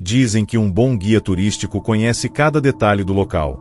Dizem que um bom guia turístico conhece cada detalhe do local,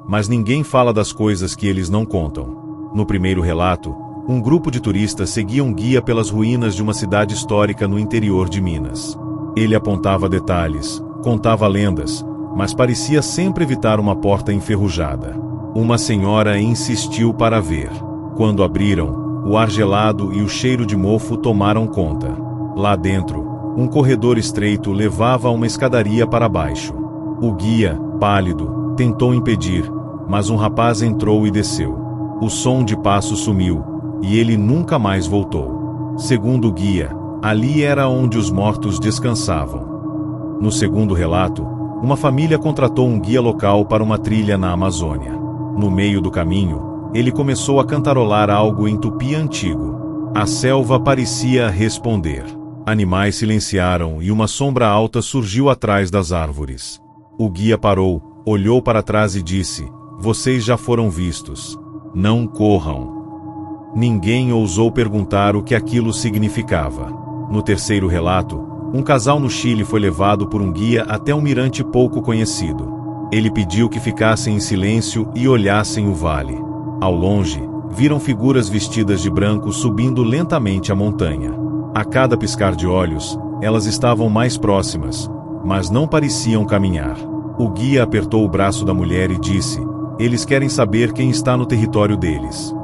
mas ninguém fala das coisas que eles não contam. No primeiro relato, um grupo de turistas seguia um guia pelas ruínas de uma cidade histórica no interior de Minas. Ele apontava detalhes, contava lendas, mas parecia sempre evitar uma porta enferrujada. Uma senhora insistiu para ver. Quando abriram, o ar gelado e o cheiro de mofo tomaram conta. Lá dentro, um corredor estreito levava a uma escadaria para baixo. O guia, pálido, tentou impedir, mas um rapaz entrou e desceu. O som de passos sumiu, e ele nunca mais voltou. Segundo o guia, ali era onde os mortos descansavam. No segundo relato, uma família contratou um guia local para uma trilha na Amazônia. No meio do caminho, ele começou a cantarolar algo em tupi antigo. A selva parecia responder. Animais silenciaram e uma sombra alta surgiu atrás das árvores. O guia parou, olhou para trás e disse: "Vocês já foram vistos. Não corram." Ninguém ousou perguntar o que aquilo significava. No terceiro relato, um casal no Chile foi levado por um guia até um mirante pouco conhecido. Ele pediu que ficassem em silêncio e olhassem o vale. Ao longe, viram figuras vestidas de branco subindo lentamente a montanha. A cada piscar de olhos, elas estavam mais próximas, mas não pareciam caminhar. O guia apertou o braço da mulher e disse: "Eles querem saber quem está no território deles."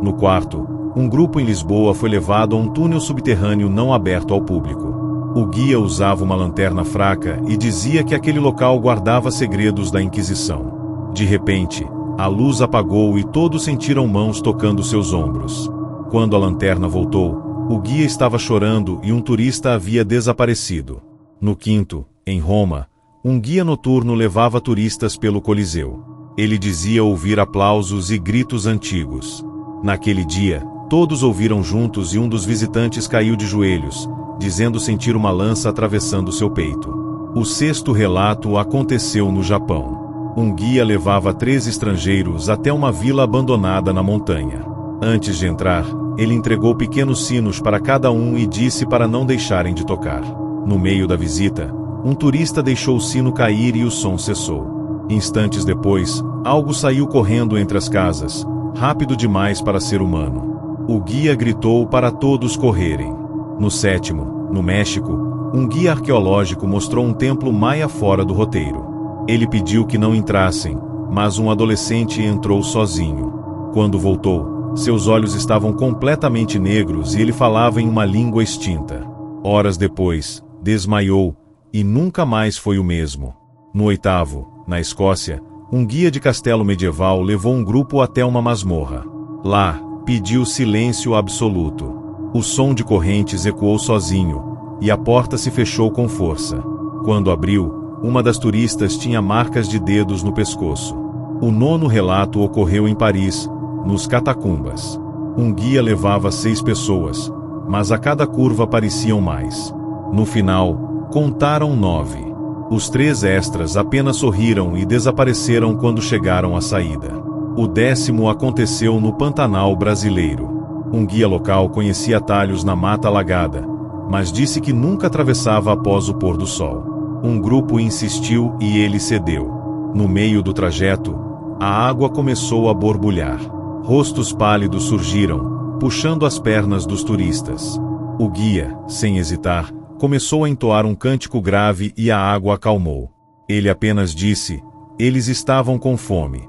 No quarto, um grupo em Lisboa foi levado a um túnel subterrâneo não aberto ao público. O guia usava uma lanterna fraca e dizia que aquele local guardava segredos da Inquisição. De repente, a luz apagou e todos sentiram mãos tocando seus ombros. Quando a lanterna voltou, o guia estava chorando e um turista havia desaparecido. No quinto, em Roma, um guia noturno levava turistas pelo Coliseu. Ele dizia ouvir aplausos e gritos antigos. Naquele dia, todos ouviram juntos e um dos visitantes caiu de joelhos, dizendo sentir uma lança atravessando seu peito. O sexto relato aconteceu no Japão. Um guia levava 3 estrangeiros até uma vila abandonada na montanha. Antes de entrar, ele entregou pequenos sinos para cada um e disse para não deixarem de tocar. No meio da visita, um turista deixou o sino cair e o som cessou. Instantes depois, algo saiu correndo entre as casas, rápido demais para ser humano. O guia gritou para todos correrem. No sétimo, no México, um guia arqueológico mostrou um templo maia fora do roteiro. Ele pediu que não entrassem, mas um adolescente entrou sozinho. Quando voltou, seus olhos estavam completamente negros e ele falava em uma língua extinta. Horas depois, desmaiou e nunca mais foi o mesmo. No oitavo, na Escócia, um guia de castelo medieval levou um grupo até uma masmorra. Lá, pediu silêncio absoluto. O som de correntes ecoou sozinho, e a porta se fechou com força. Quando abriu, uma das turistas tinha marcas de dedos no pescoço. O nono relato ocorreu em Paris, nos catacumbas. Um guia levava 6 pessoas, mas a cada curva apareciam mais. No final, contaram 9. Os 3 extras apenas sorriram e desapareceram quando chegaram à saída. O 10º aconteceu no Pantanal brasileiro. Um guia local conhecia atalhos na mata alagada, mas disse que nunca atravessava após o pôr do sol. Um grupo insistiu e ele cedeu. No meio do trajeto, a água começou a borbulhar. Rostos pálidos surgiram, puxando as pernas dos turistas. O guia, sem hesitar, começou a entoar um cântico grave e a água acalmou. Ele apenas disse: "Eles estavam com fome."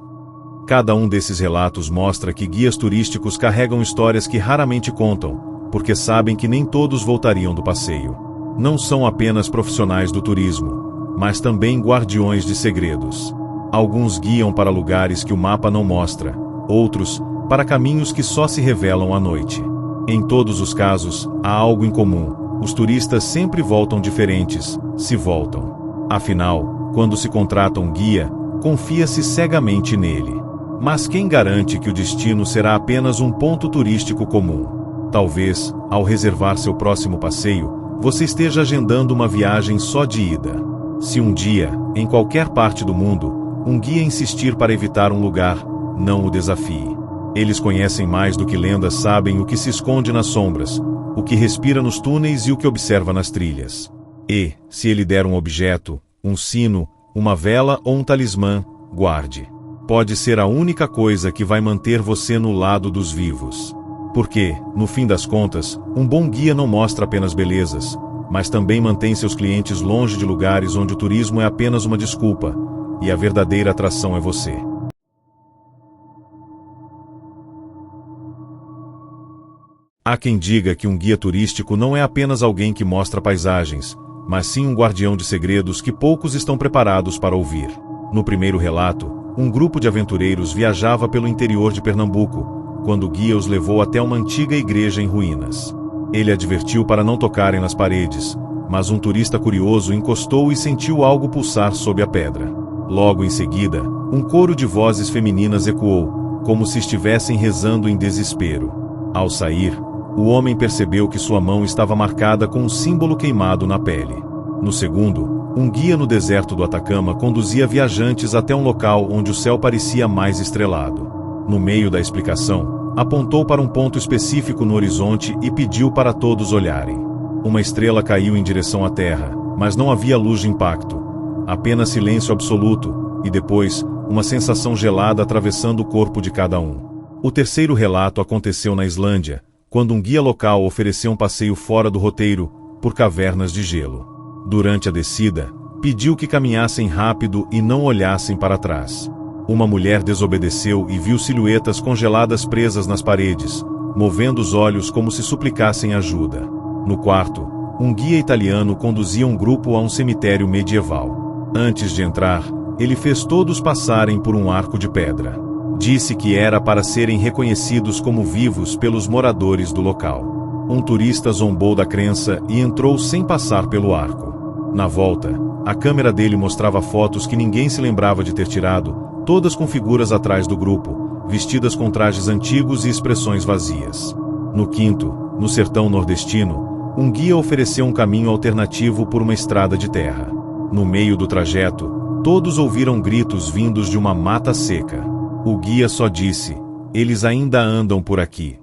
Cada um desses relatos mostra que guias turísticos carregam histórias que raramente contam, porque sabem que nem todos voltariam do passeio. Não são apenas profissionais do turismo, mas também guardiões de segredos. Alguns guiam para lugares que o mapa não mostra, outros, para caminhos que só se revelam à noite. Em todos os casos, há algo em comum: os turistas sempre voltam diferentes, se voltam. Afinal, quando se contrata um guia, confia-se cegamente nele. Mas quem garante que o destino será apenas um ponto turístico comum? Talvez, ao reservar seu próximo passeio, você esteja agendando uma viagem só de ida. Se um dia, em qualquer parte do mundo, um guia insistir para evitar um lugar, não o desafie. Eles conhecem mais do que lendas, sabem o que se esconde nas sombras, o que respira nos túneis e o que observa nas trilhas. E, se ele der um objeto, um sino, uma vela ou um talismã, guarde. Pode ser a única coisa que vai manter você no lado dos vivos. Porque, no fim das contas, um bom guia não mostra apenas belezas, mas também mantém seus clientes longe de lugares onde o turismo é apenas uma desculpa, e a verdadeira atração é você. Há quem diga que um guia turístico não é apenas alguém que mostra paisagens, mas sim um guardião de segredos que poucos estão preparados para ouvir. No primeiro relato, um grupo de aventureiros viajava pelo interior de Pernambuco, quando o guia os levou até uma antiga igreja em ruínas. Ele advertiu para não tocarem nas paredes, mas um turista curioso encostou e sentiu algo pulsar sob a pedra. Logo em seguida, um coro de vozes femininas ecoou, como se estivessem rezando em desespero. Ao sair, o homem percebeu que sua mão estava marcada com um símbolo queimado na pele. No segundo, um guia no deserto do Atacama conduzia viajantes até um local onde o céu parecia mais estrelado. No meio da explicação, apontou para um ponto específico no horizonte e pediu para todos olharem. Uma estrela caiu em direção à Terra, mas não havia luz de impacto. Apenas silêncio absoluto, e depois, uma sensação gelada atravessando o corpo de cada um. O terceiro relato aconteceu na Islândia, quando um guia local ofereceu um passeio fora do roteiro, por cavernas de gelo. Durante a descida, pediu que caminhassem rápido e não olhassem para trás. Uma mulher desobedeceu e viu silhuetas congeladas presas nas paredes, movendo os olhos como se suplicassem ajuda. No quarto, um guia italiano conduzia um grupo a um cemitério medieval. Antes de entrar, ele fez todos passarem por um arco de pedra. Disse que era para serem reconhecidos como vivos pelos moradores do local. Um turista zombou da crença e entrou sem passar pelo arco. Na volta, a câmera dele mostrava fotos que ninguém se lembrava de ter tirado, todas com figuras atrás do grupo, vestidas com trajes antigos e expressões vazias. No quinto, no sertão nordestino, um guia ofereceu um caminho alternativo por uma estrada de terra. No meio do trajeto, todos ouviram gritos vindos de uma mata seca. O guia só disse: "Eles ainda andam por aqui."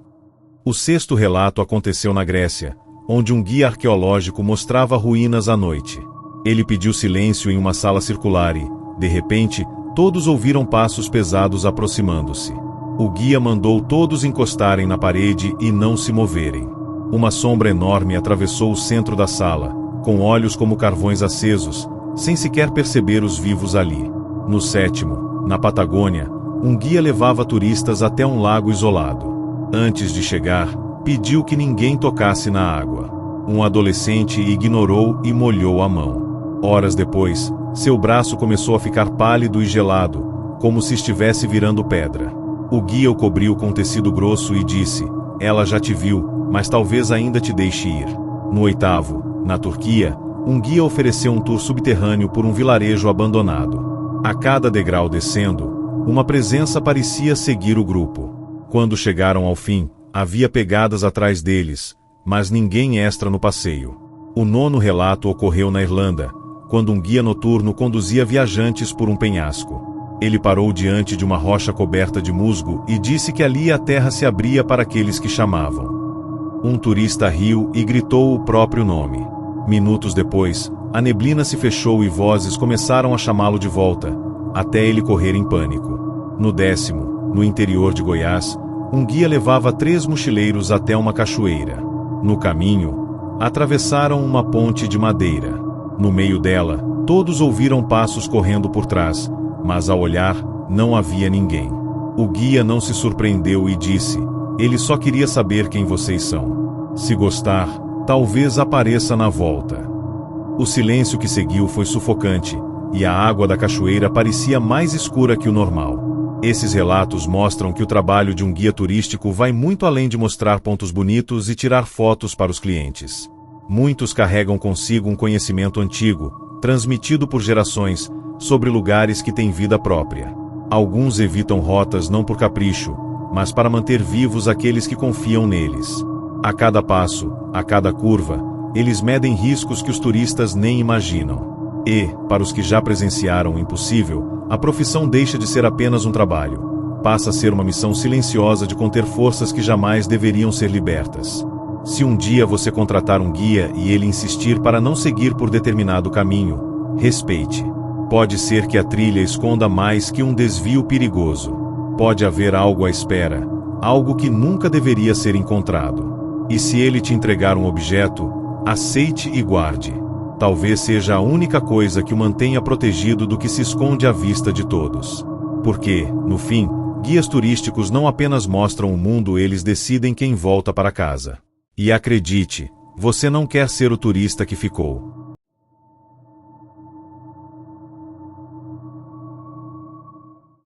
O sexto relato aconteceu na Grécia, onde um guia arqueológico mostrava ruínas à noite. Ele pediu silêncio em uma sala circular e, de repente, todos ouviram passos pesados aproximando-se. O guia mandou todos encostarem na parede e não se moverem. Uma sombra enorme atravessou o centro da sala, com olhos como carvões acesos, sem sequer perceber os vivos ali. No sétimo, na Patagônia, um guia levava turistas até um lago isolado. Antes de chegar, pediu que ninguém tocasse na água. Um adolescente ignorou e molhou a mão. Horas depois, seu braço começou a ficar pálido e gelado, como se estivesse virando pedra. O guia o cobriu com tecido grosso e disse: "Ela já te viu, mas talvez ainda te deixe ir." No oitavo, na Turquia, um guia ofereceu um tour subterrâneo por um vilarejo abandonado. A cada degrau descendo, uma presença parecia seguir o grupo. Quando chegaram ao fim, havia pegadas atrás deles, mas ninguém extra no passeio. O nono relato ocorreu na Irlanda, quando um guia noturno conduzia viajantes por um penhasco. Ele parou diante de uma rocha coberta de musgo e disse que ali a terra se abria para aqueles que chamavam. Um turista riu e gritou o próprio nome. Minutos depois, a neblina se fechou e vozes começaram a chamá-lo de volta, até ele correr em pânico. No décimo, no interior de Goiás, um guia levava 3 mochileiros até uma cachoeira. No caminho, atravessaram uma ponte de madeira. No meio dela, todos ouviram passos correndo por trás, mas ao olhar, não havia ninguém. O guia não se surpreendeu e disse: "Ele só queria saber quem vocês são. Se gostar, talvez apareça na volta." O silêncio que seguiu foi sufocante, e a água da cachoeira parecia mais escura que o normal. Esses relatos mostram que o trabalho de um guia turístico vai muito além de mostrar pontos bonitos e tirar fotos para os clientes. Muitos carregam consigo um conhecimento antigo, transmitido por gerações, sobre lugares que têm vida própria. Alguns evitam rotas não por capricho, mas para manter vivos aqueles que confiam neles. A cada passo, a cada curva, eles medem riscos que os turistas nem imaginam. E, para os que já presenciaram o impossível, a profissão deixa de ser apenas um trabalho. Passa a ser uma missão silenciosa de conter forças que jamais deveriam ser libertas. Se um dia você contratar um guia e ele insistir para não seguir por determinado caminho, respeite. Pode ser que a trilha esconda mais que um desvio perigoso. Pode haver algo à espera, algo que nunca deveria ser encontrado. E se ele te entregar um objeto, aceite e guarde. Talvez seja a única coisa que o mantenha protegido do que se esconde à vista de todos. Porque, no fim, guias turísticos não apenas mostram o mundo, eles decidem quem volta para casa. E acredite, você não quer ser o turista que ficou.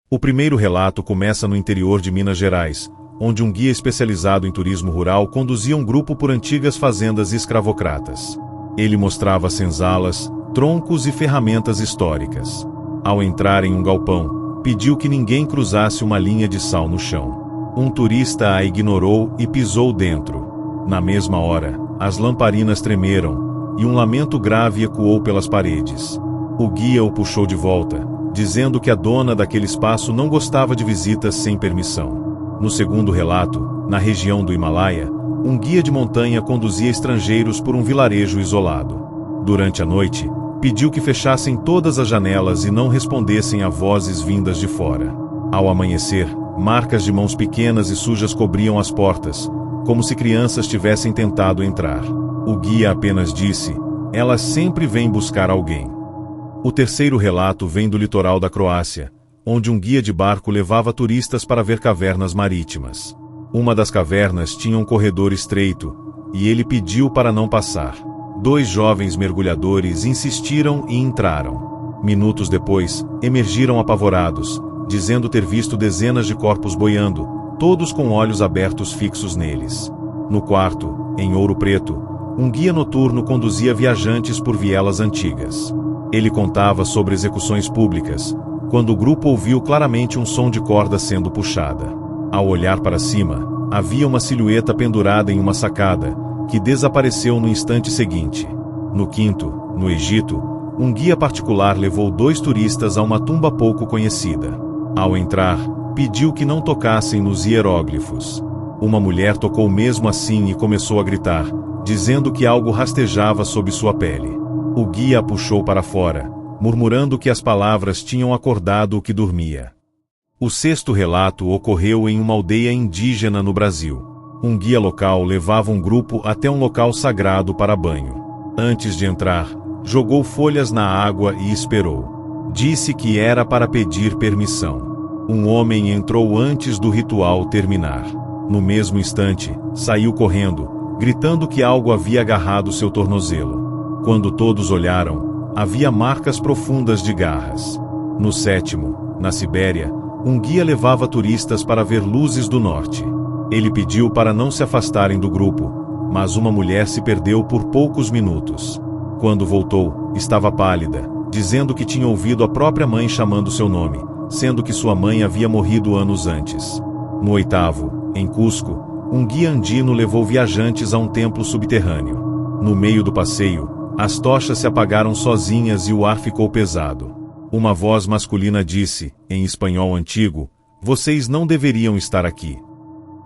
O primeiro relato começa no interior de Minas Gerais, onde um guia especializado em turismo rural conduzia um grupo por antigas fazendas escravocratas. Ele mostrava senzalas, troncos e ferramentas históricas. Ao entrar em um galpão, pediu que ninguém cruzasse uma linha de sal no chão. Um turista a ignorou e pisou dentro. Na mesma hora, as lamparinas tremeram, e um lamento grave ecoou pelas paredes. O guia o puxou de volta, dizendo que a dona daquele espaço não gostava de visitas sem permissão. No segundo relato, na região do Himalaia, um guia de montanha conduzia estrangeiros por um vilarejo isolado. Durante a noite, pediu que fechassem todas as janelas e não respondessem a vozes vindas de fora. Ao amanhecer, marcas de mãos pequenas e sujas cobriam as portas, como se crianças tivessem tentado entrar. O guia apenas disse: "Elas sempre vêm buscar alguém." O terceiro relato vem do litoral da Croácia, onde um guia de barco levava turistas para ver cavernas marítimas. Uma das cavernas tinha um corredor estreito, e ele pediu para não passar. 2 jovens mergulhadores insistiram e entraram. Minutos depois, emergiram apavorados, dizendo ter visto dezenas de corpos boiando, todos com olhos abertos fixos neles. No quarto, em Ouro Preto, um guia noturno conduzia viajantes por vielas antigas. Ele contava sobre execuções públicas, quando o grupo ouviu claramente um som de corda sendo puxada. Ao olhar para cima, havia uma silhueta pendurada em uma sacada, que desapareceu no instante seguinte. No quinto, no Egito, um guia particular levou 2 turistas a uma tumba pouco conhecida. Ao entrar, pediu que não tocassem nos hieróglifos. Uma mulher tocou mesmo assim e começou a gritar, dizendo que algo rastejava sob sua pele. O guia a puxou para fora, murmurando que as palavras tinham acordado o que dormia. O sexto relato ocorreu em uma aldeia indígena no Brasil. Um guia local levava um grupo até um local sagrado para banho. Antes de entrar, jogou folhas na água e esperou. Disse que era para pedir permissão. Um homem entrou antes do ritual terminar. No mesmo instante, saiu correndo, gritando que algo havia agarrado seu tornozelo. Quando todos olharam, havia marcas profundas de garras. No sétimo, na Sibéria, um guia levava turistas para ver luzes do norte. Ele pediu para não se afastarem do grupo, mas uma mulher se perdeu por poucos minutos. Quando voltou, estava pálida, dizendo que tinha ouvido a própria mãe chamando seu nome, sendo que sua mãe havia morrido anos antes. No oitavo, em Cusco, um guia andino levou viajantes a um templo subterrâneo. No meio do passeio, as tochas se apagaram sozinhas e o ar ficou pesado. Uma voz masculina disse, em espanhol antigo: "Vocês não deveriam estar aqui."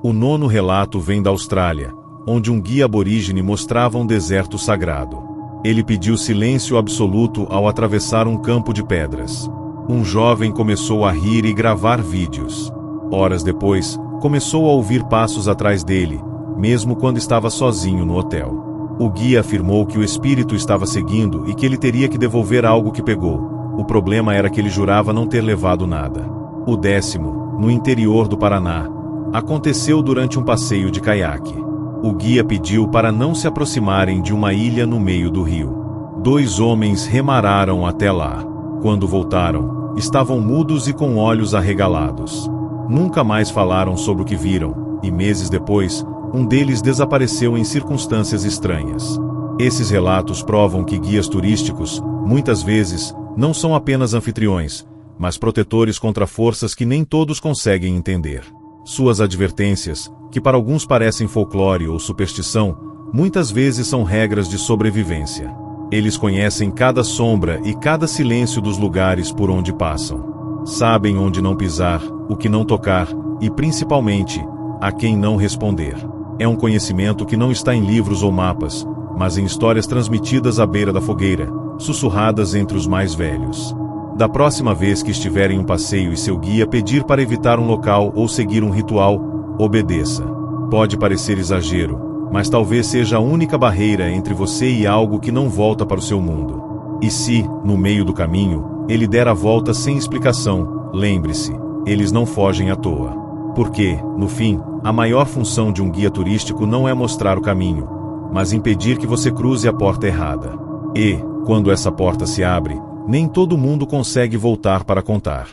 O nono relato vem da Austrália, onde um guia aborígene mostrava um deserto sagrado. Ele pediu silêncio absoluto ao atravessar um campo de pedras. Um jovem começou a rir e gravar vídeos. Horas depois, começou a ouvir passos atrás dele, mesmo quando estava sozinho no hotel. O guia afirmou que o espírito estava seguindo e que ele teria que devolver algo que pegou. O problema era que ele jurava não ter levado nada. O décimo, no interior do Paraná, aconteceu durante um passeio de caiaque. O guia pediu para não se aproximarem de uma ilha no meio do rio. 2 homens remararam até lá. Quando voltaram, estavam mudos e com olhos arregalados. Nunca mais falaram sobre o que viram, e meses depois, um deles desapareceu em circunstâncias estranhas. Esses relatos provam que guias turísticos, muitas vezes, não são apenas anfitriões, mas protetores contra forças que nem todos conseguem entender. Suas advertências, que para alguns parecem folclore ou superstição, muitas vezes são regras de sobrevivência. Eles conhecem cada sombra e cada silêncio dos lugares por onde passam. Sabem onde não pisar, o que não tocar e, principalmente, a quem não responder. É um conhecimento que não está em livros ou mapas, mas em histórias transmitidas à beira da fogueira, sussurradas entre os mais velhos. Da próxima vez que estiver em um passeio e seu guia pedir para evitar um local ou seguir um ritual, obedeça. Pode parecer exagero, mas talvez seja a única barreira entre você e algo que não volta para o seu mundo. E se, no meio do caminho, ele der a volta sem explicação, lembre-se, eles não fogem à toa. Porque, no fim, a maior função de um guia turístico não é mostrar o caminho, mas impedir que você cruze a porta errada. E, quando essa porta se abre, nem todo mundo consegue voltar para contar.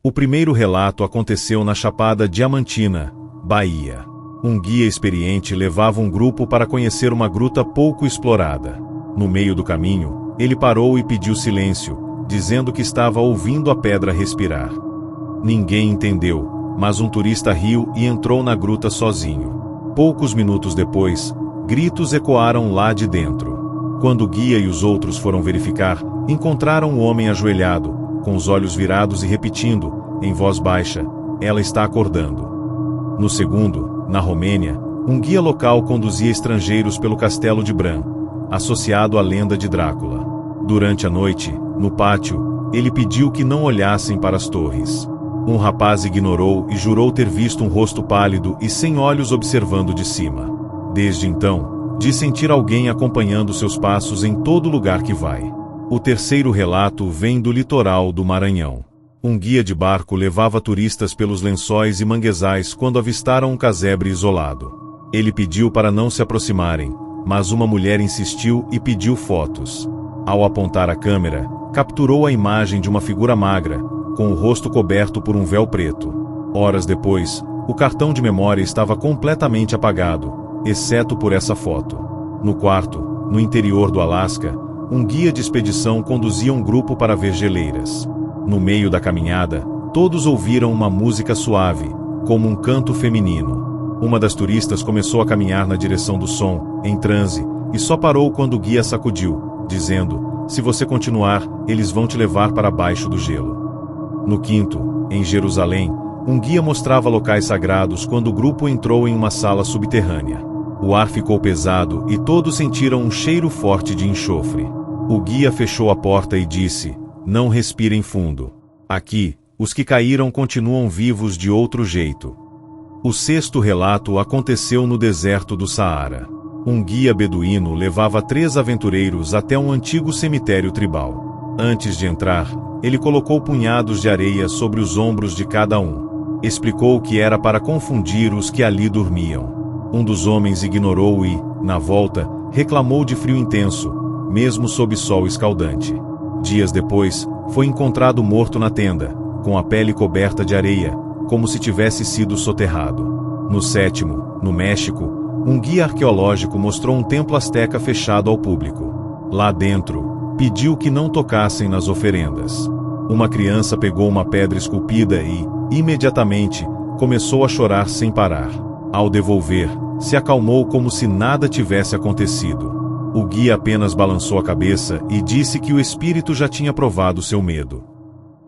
O primeiro relato aconteceu na Chapada Diamantina, Bahia. Um guia experiente levava um grupo para conhecer uma gruta pouco explorada. No meio do caminho, ele parou e pediu silêncio, dizendo que estava ouvindo a pedra respirar. Ninguém entendeu, mas um turista riu e entrou na gruta sozinho. Poucos minutos depois, gritos ecoaram lá de dentro. Quando o guia e os outros foram verificar, encontraram um homem ajoelhado, com os olhos virados e repetindo, em voz baixa, "Ela está acordando." No segundo, na Romênia, um guia local conduzia estrangeiros pelo castelo de Bran, associado à lenda de Drácula. Durante a noite, no pátio, ele pediu que não olhassem para as torres. Um rapaz ignorou e jurou ter visto um rosto pálido e sem olhos observando de cima. Desde então, diz sentir alguém acompanhando seus passos em todo lugar que vai. O terceiro relato vem do litoral do Maranhão. Um guia de barco levava turistas pelos lençóis e manguezais quando avistaram um casebre isolado. Ele pediu para não se aproximarem, mas uma mulher insistiu e pediu fotos. Ao apontar a câmera, capturou a imagem de uma figura magra, com o rosto coberto por um véu preto. Horas depois, o cartão de memória estava completamente apagado, exceto por essa foto. No quarto, no interior do Alasca, um guia de expedição conduzia um grupo para ver geleiras. No meio da caminhada, todos ouviram uma música suave, como um canto feminino. Uma das turistas começou a caminhar na direção do som, em transe, e só parou quando o guia sacudiu, dizendo, "Se você continuar, eles vão te levar para baixo do gelo." No quinto, em Jerusalém, um guia mostrava locais sagrados quando o grupo entrou em uma sala subterrânea. O ar ficou pesado e todos sentiram um cheiro forte de enxofre. O guia fechou a porta e disse, "Não respirem fundo. Aqui, os que caíram continuam vivos de outro jeito." O sexto relato aconteceu no deserto do Saara. Um guia beduíno levava 3 aventureiros até um antigo cemitério tribal. Antes de entrar, ele colocou punhados de areia sobre os ombros de cada um. Explicou que era para confundir os que ali dormiam. Um dos homens ignorou e, na volta, reclamou de frio intenso, mesmo sob sol escaldante. Dias depois, foi encontrado morto na tenda, com a pele coberta de areia, como se tivesse sido soterrado. No sétimo, no México, um guia arqueológico mostrou um templo asteca fechado ao público. Lá dentro, pediu que não tocassem nas oferendas. Uma criança pegou uma pedra esculpida e, imediatamente, começou a chorar sem parar. Ao devolver, se acalmou como se nada tivesse acontecido. O guia apenas balançou a cabeça e disse que o espírito já tinha provado seu medo.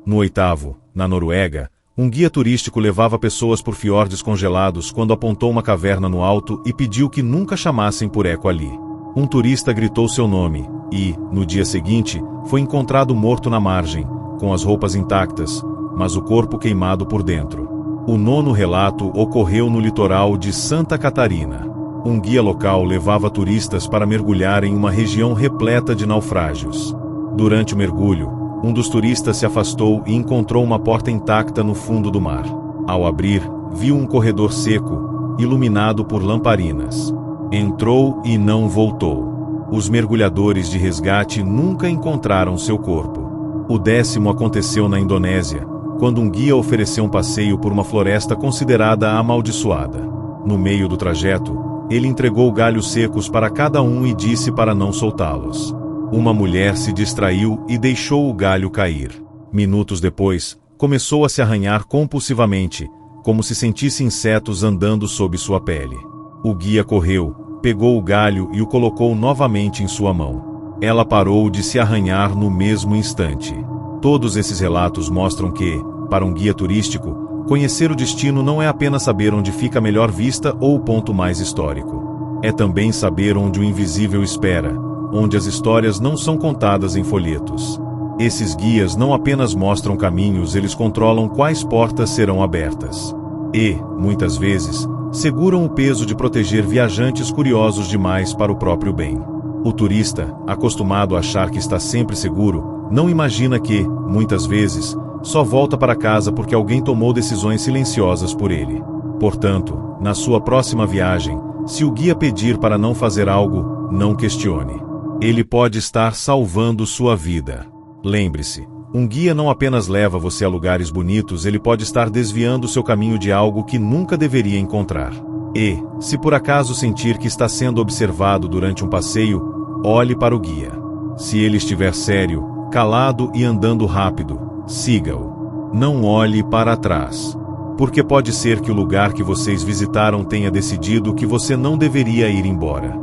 No oitavo, na Noruega, um guia turístico levava pessoas por fiordes congelados quando apontou uma caverna no alto e pediu que nunca chamassem por eco ali. Um turista gritou seu nome e, no dia seguinte, foi encontrado morto na margem, com as roupas intactas, mas o corpo queimado por dentro. O nono relato ocorreu no litoral de Santa Catarina. Um guia local levava turistas para mergulhar em uma região repleta de naufrágios. Durante o mergulho, um dos turistas se afastou e encontrou uma porta intacta no fundo do mar. Ao abrir, viu um corredor seco, iluminado por lamparinas. Entrou e não voltou. Os mergulhadores de resgate nunca encontraram seu corpo. O 10º aconteceu na Indonésia, quando um guia ofereceu um passeio por uma floresta considerada amaldiçoada. No meio do trajeto, ele entregou galhos secos para cada um e disse para não soltá-los. Uma mulher se distraiu e deixou o galho cair. Minutos depois, começou a se arranhar compulsivamente, como se sentisse insetos andando sob sua pele. O guia correu, pegou o galho e o colocou novamente em sua mão. Ela parou de se arranhar no mesmo instante. Todos esses relatos mostram que, para um guia turístico, conhecer o destino não é apenas saber onde fica a melhor vista ou o ponto mais histórico. É também saber onde o invisível espera, onde as histórias não são contadas em folhetos. Esses guias não apenas mostram caminhos, eles controlam quais portas serão abertas. E, muitas vezes, seguram o peso de proteger viajantes curiosos demais para o próprio bem. O turista, acostumado a achar que está sempre seguro, não imagina que, muitas vezes, só volta para casa porque alguém tomou decisões silenciosas por ele. Portanto, na sua próxima viagem, se o guia pedir para não fazer algo, não questione. Ele pode estar salvando sua vida. Lembre-se, um guia não apenas leva você a lugares bonitos, ele pode estar desviando seu caminho de algo que nunca deveria encontrar. E, se por acaso sentir que está sendo observado durante um passeio, olhe para o guia. Se ele estiver sério, calado e andando rápido, siga-o. Não olhe para trás. Porque pode ser que o lugar que vocês visitaram tenha decidido que você não deveria ir embora.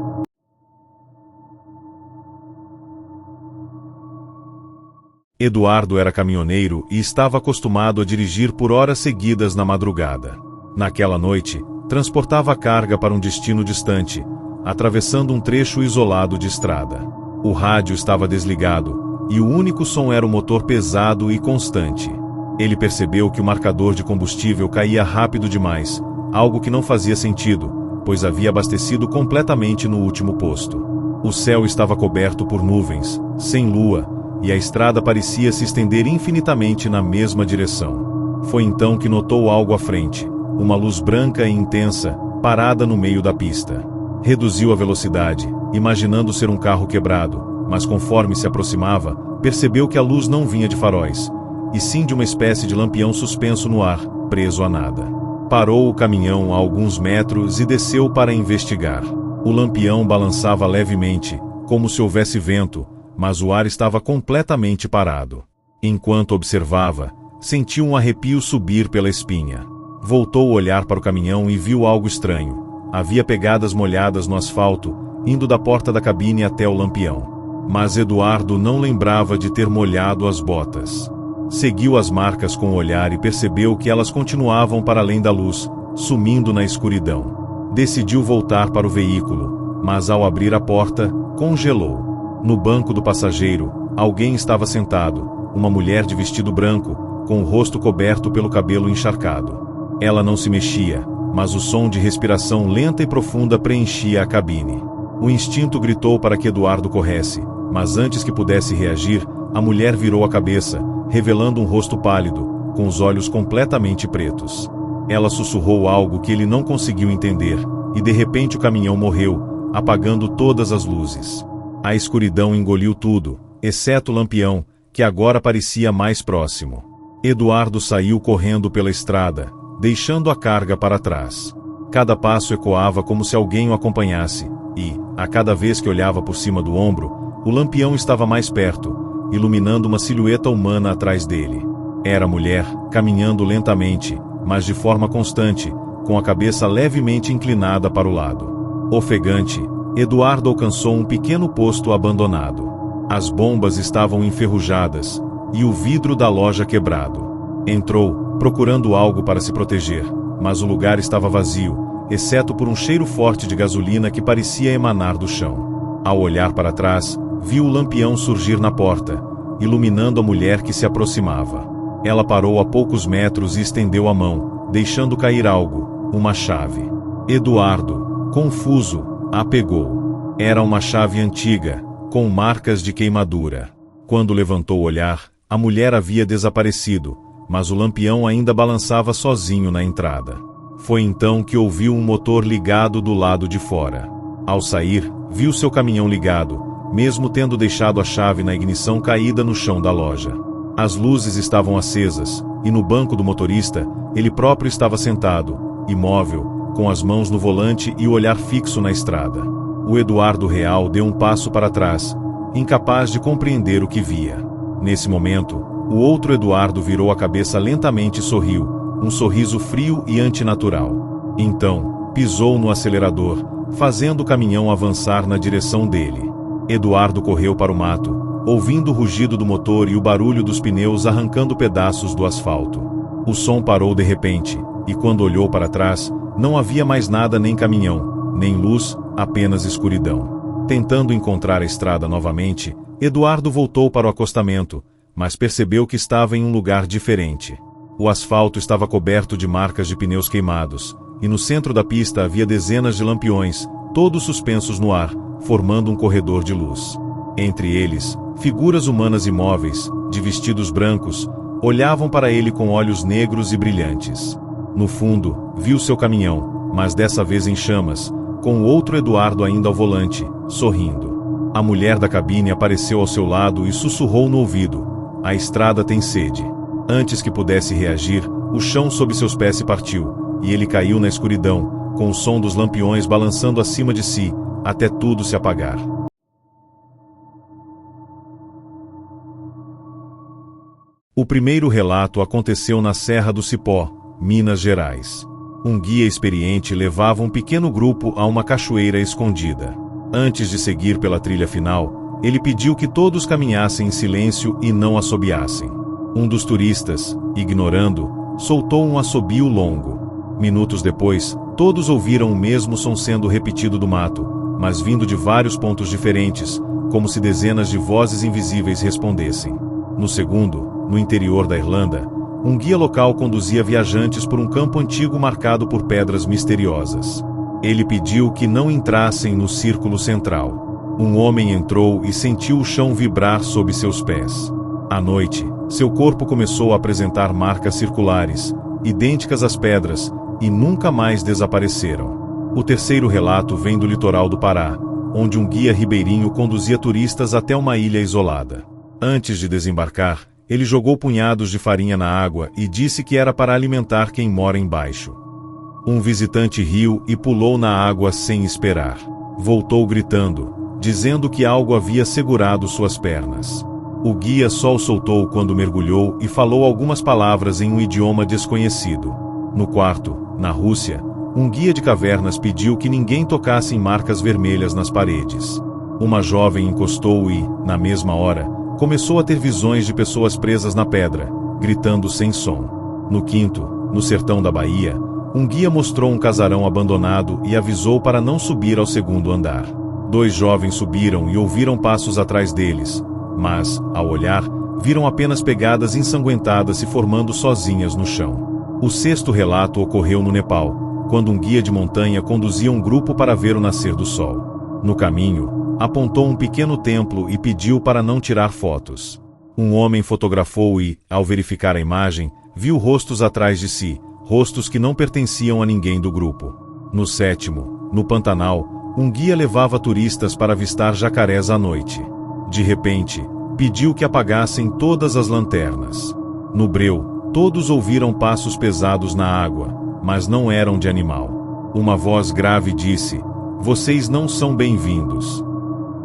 Eduardo era caminhoneiro e estava acostumado a dirigir por horas seguidas na madrugada. Naquela noite, transportava carga para um destino distante, atravessando um trecho isolado de estrada. O rádio estava desligado, e o único som era o motor pesado e constante. Ele percebeu que o marcador de combustível caía rápido demais, algo que não fazia sentido, pois havia abastecido completamente no último posto. O céu estava coberto por nuvens, sem lua, e a estrada parecia se estender infinitamente na mesma direção. Foi então que notou algo à frente, uma luz branca e intensa, parada no meio da pista. Reduziu a velocidade, imaginando ser um carro quebrado, mas conforme se aproximava, percebeu que a luz não vinha de faróis, e sim de uma espécie de lampião suspenso no ar, preso a nada. Parou o caminhão a alguns metros e desceu para investigar. O lampião balançava levemente, como se houvesse vento, mas o ar estava completamente parado. Enquanto observava, sentiu um arrepio subir pela espinha. Voltou a olhar para o caminhão e viu algo estranho. Havia pegadas molhadas no asfalto, indo da porta da cabine até o lampião. Mas Eduardo não lembrava de ter molhado as botas. Seguiu as marcas com o olhar e percebeu que elas continuavam para além da luz, sumindo na escuridão. Decidiu voltar para o veículo, mas ao abrir a porta, congelou. No banco do passageiro, alguém estava sentado, uma mulher de vestido branco, com o rosto coberto pelo cabelo encharcado. Ela não se mexia, mas o som de respiração lenta e profunda preenchia a cabine. O instinto gritou para que Eduardo corresse, mas antes que pudesse reagir, a mulher virou a cabeça, revelando um rosto pálido, com os olhos completamente pretos. Ela sussurrou algo que ele não conseguiu entender, e de repente o caminhão morreu, apagando todas as luzes. A escuridão engoliu tudo, exceto o lampião, que agora parecia mais próximo. Eduardo saiu correndo pela estrada, deixando a carga para trás. Cada passo ecoava como se alguém o acompanhasse, e, a cada vez que olhava por cima do ombro, o lampião estava mais perto, iluminando uma silhueta humana atrás dele. Era a mulher, caminhando lentamente, mas de forma constante, com a cabeça levemente inclinada para o lado. Ofegante, Eduardo alcançou um pequeno posto abandonado. As bombas estavam enferrujadas, e o vidro da loja quebrado. Entrou, procurando algo para se proteger, mas o lugar estava vazio, exceto por um cheiro forte de gasolina que parecia emanar do chão. Ao olhar para trás, viu o lampião surgir na porta, iluminando a mulher que se aproximava. Ela parou a poucos metros e estendeu a mão, deixando cair algo, uma chave. Eduardo, confuso, a pegou. Era uma chave antiga, com marcas de queimadura. Quando levantou o olhar, a mulher havia desaparecido, mas o lampião ainda balançava sozinho na entrada. Foi então que ouviu um motor ligado do lado de fora. Ao sair, viu seu caminhão ligado, mesmo tendo deixado a chave na ignição caída no chão da loja. As luzes estavam acesas, e no banco do motorista, ele próprio estava sentado, imóvel, com as mãos no volante e o olhar fixo na estrada. O Eduardo real deu um passo para trás, incapaz de compreender o que via. Nesse momento, o outro Eduardo virou a cabeça lentamente e sorriu, um sorriso frio e antinatural. Então, pisou no acelerador, fazendo o caminhão avançar na direção dele. Eduardo correu para o mato, ouvindo o rugido do motor e o barulho dos pneus arrancando pedaços do asfalto. O som parou de repente, e quando olhou para trás, não havia mais nada, nem caminhão, nem luz, apenas escuridão. Tentando encontrar a estrada novamente, Eduardo voltou para o acostamento, mas percebeu que estava em um lugar diferente. O asfalto estava coberto de marcas de pneus queimados, e no centro da pista havia dezenas de lampiões, todos suspensos no ar, formando um corredor de luz. Entre eles, figuras humanas imóveis, de vestidos brancos, olhavam para ele com olhos negros e brilhantes. No fundo, viu seu caminhão, mas dessa vez em chamas, com o outro Eduardo ainda ao volante, sorrindo. A mulher da cabine apareceu ao seu lado e sussurrou no ouvido: "A estrada tem sede." Antes que pudesse reagir, o chão sob seus pés se partiu, e ele caiu na escuridão, com o som dos lampiões balançando acima de si, até tudo se apagar. O primeiro relato aconteceu na Serra do Cipó, Minas Gerais. Um guia experiente levava um pequeno grupo a uma cachoeira escondida. Antes de seguir pela trilha final, ele pediu que todos caminhassem em silêncio e não assobiassem. Um dos turistas, ignorando, soltou um assobio longo. Minutos depois, todos ouviram o mesmo som sendo repetido do mato, mas vindo de vários pontos diferentes, como se dezenas de vozes invisíveis respondessem. No segundo, no interior da Irlanda, um guia local conduzia viajantes por um campo antigo marcado por pedras misteriosas. Ele pediu que não entrassem no círculo central. Um homem entrou e sentiu o chão vibrar sob seus pés. À noite, seu corpo começou a apresentar marcas circulares, idênticas às pedras, e nunca mais desapareceram. O terceiro relato vem do litoral do Pará, onde um guia ribeirinho conduzia turistas até uma ilha isolada. Antes de desembarcar, ele jogou punhados de farinha na água e disse que era para alimentar quem mora embaixo. Um visitante riu e pulou na água sem esperar. Voltou gritando, dizendo que algo havia segurado suas pernas. O guia só o soltou quando mergulhou e falou algumas palavras em um idioma desconhecido. No quarto, na Rússia, um guia de cavernas pediu que ninguém tocasse em marcas vermelhas nas paredes. Uma jovem encostou e, na mesma hora, começou a ter visões de pessoas presas na pedra, gritando sem som. No quinto, no sertão da Bahia, um guia mostrou um casarão abandonado e avisou para não subir ao segundo andar. 2 jovens subiram e ouviram passos atrás deles, mas, ao olhar, viram apenas pegadas ensanguentadas se formando sozinhas no chão. O sexto relato ocorreu no Nepal, quando um guia de montanha conduzia um grupo para ver o nascer do sol. No caminho, apontou um pequeno templo e pediu para não tirar fotos. Um homem fotografou e, ao verificar a imagem, viu rostos atrás de si, rostos que não pertenciam a ninguém do grupo. No sétimo, no Pantanal, um guia levava turistas para avistar jacarés à noite. De repente, pediu que apagassem todas as lanternas. No breu, todos ouviram passos pesados na água, mas não eram de animal. Uma voz grave disse: "Vocês não são bem-vindos."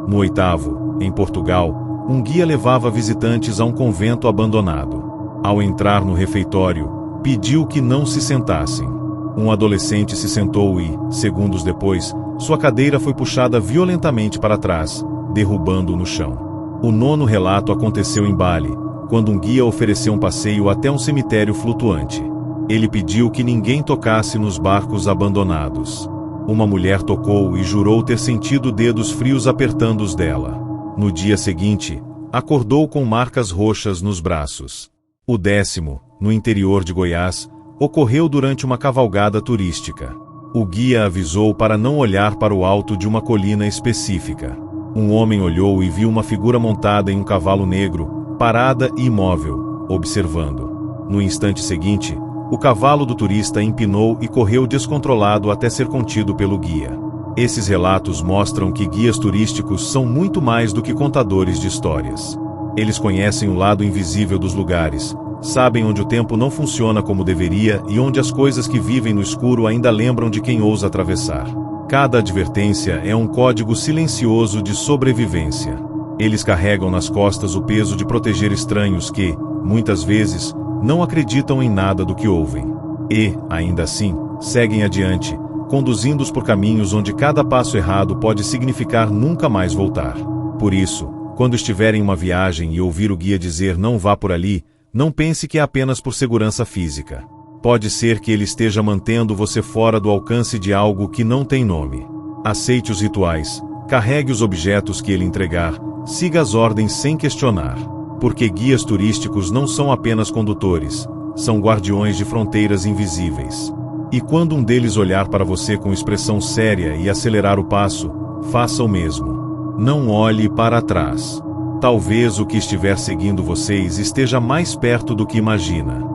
No oitavo, em Portugal, um guia levava visitantes a um convento abandonado. Ao entrar no refeitório, pediu que não se sentassem. Um adolescente se sentou e, segundos depois, sua cadeira foi puxada violentamente para trás, derrubando-o no chão. O nono relato aconteceu em Bali, quando um guia ofereceu um passeio até um cemitério flutuante. Ele pediu que ninguém tocasse nos barcos abandonados. Uma mulher tocou e jurou ter sentido dedos frios apertando os dela. No dia seguinte, acordou com marcas roxas nos braços. O 10º, no interior de Goiás, ocorreu durante uma cavalgada turística. O guia avisou para não olhar para o alto de uma colina específica. Um homem olhou e viu uma figura montada em um cavalo negro, parada e imóvel, observando. No instante seguinte, o cavalo do turista empinou e correu descontrolado até ser contido pelo guia. Esses relatos mostram que guias turísticos são muito mais do que contadores de histórias. Eles conhecem o lado invisível dos lugares, sabem onde o tempo não funciona como deveria e onde as coisas que vivem no escuro ainda lembram de quem ousa atravessar. Cada advertência é um código silencioso de sobrevivência. Eles carregam nas costas o peso de proteger estranhos que, muitas vezes, não acreditam em nada do que ouvem. E, ainda assim, seguem adiante, conduzindo-os por caminhos onde cada passo errado pode significar nunca mais voltar. Por isso, quando estiver em uma viagem e ouvir o guia dizer não vá por ali, não pense que é apenas por segurança física. Pode ser que ele esteja mantendo você fora do alcance de algo que não tem nome. Aceite os rituais, carregue os objetos que ele entregar, siga as ordens sem questionar. Porque guias turísticos não são apenas condutores, são guardiões de fronteiras invisíveis. E quando um deles olhar para você com expressão séria e acelerar o passo, faça o mesmo. Não olhe para trás. Talvez o que estiver seguindo vocês esteja mais perto do que imagina.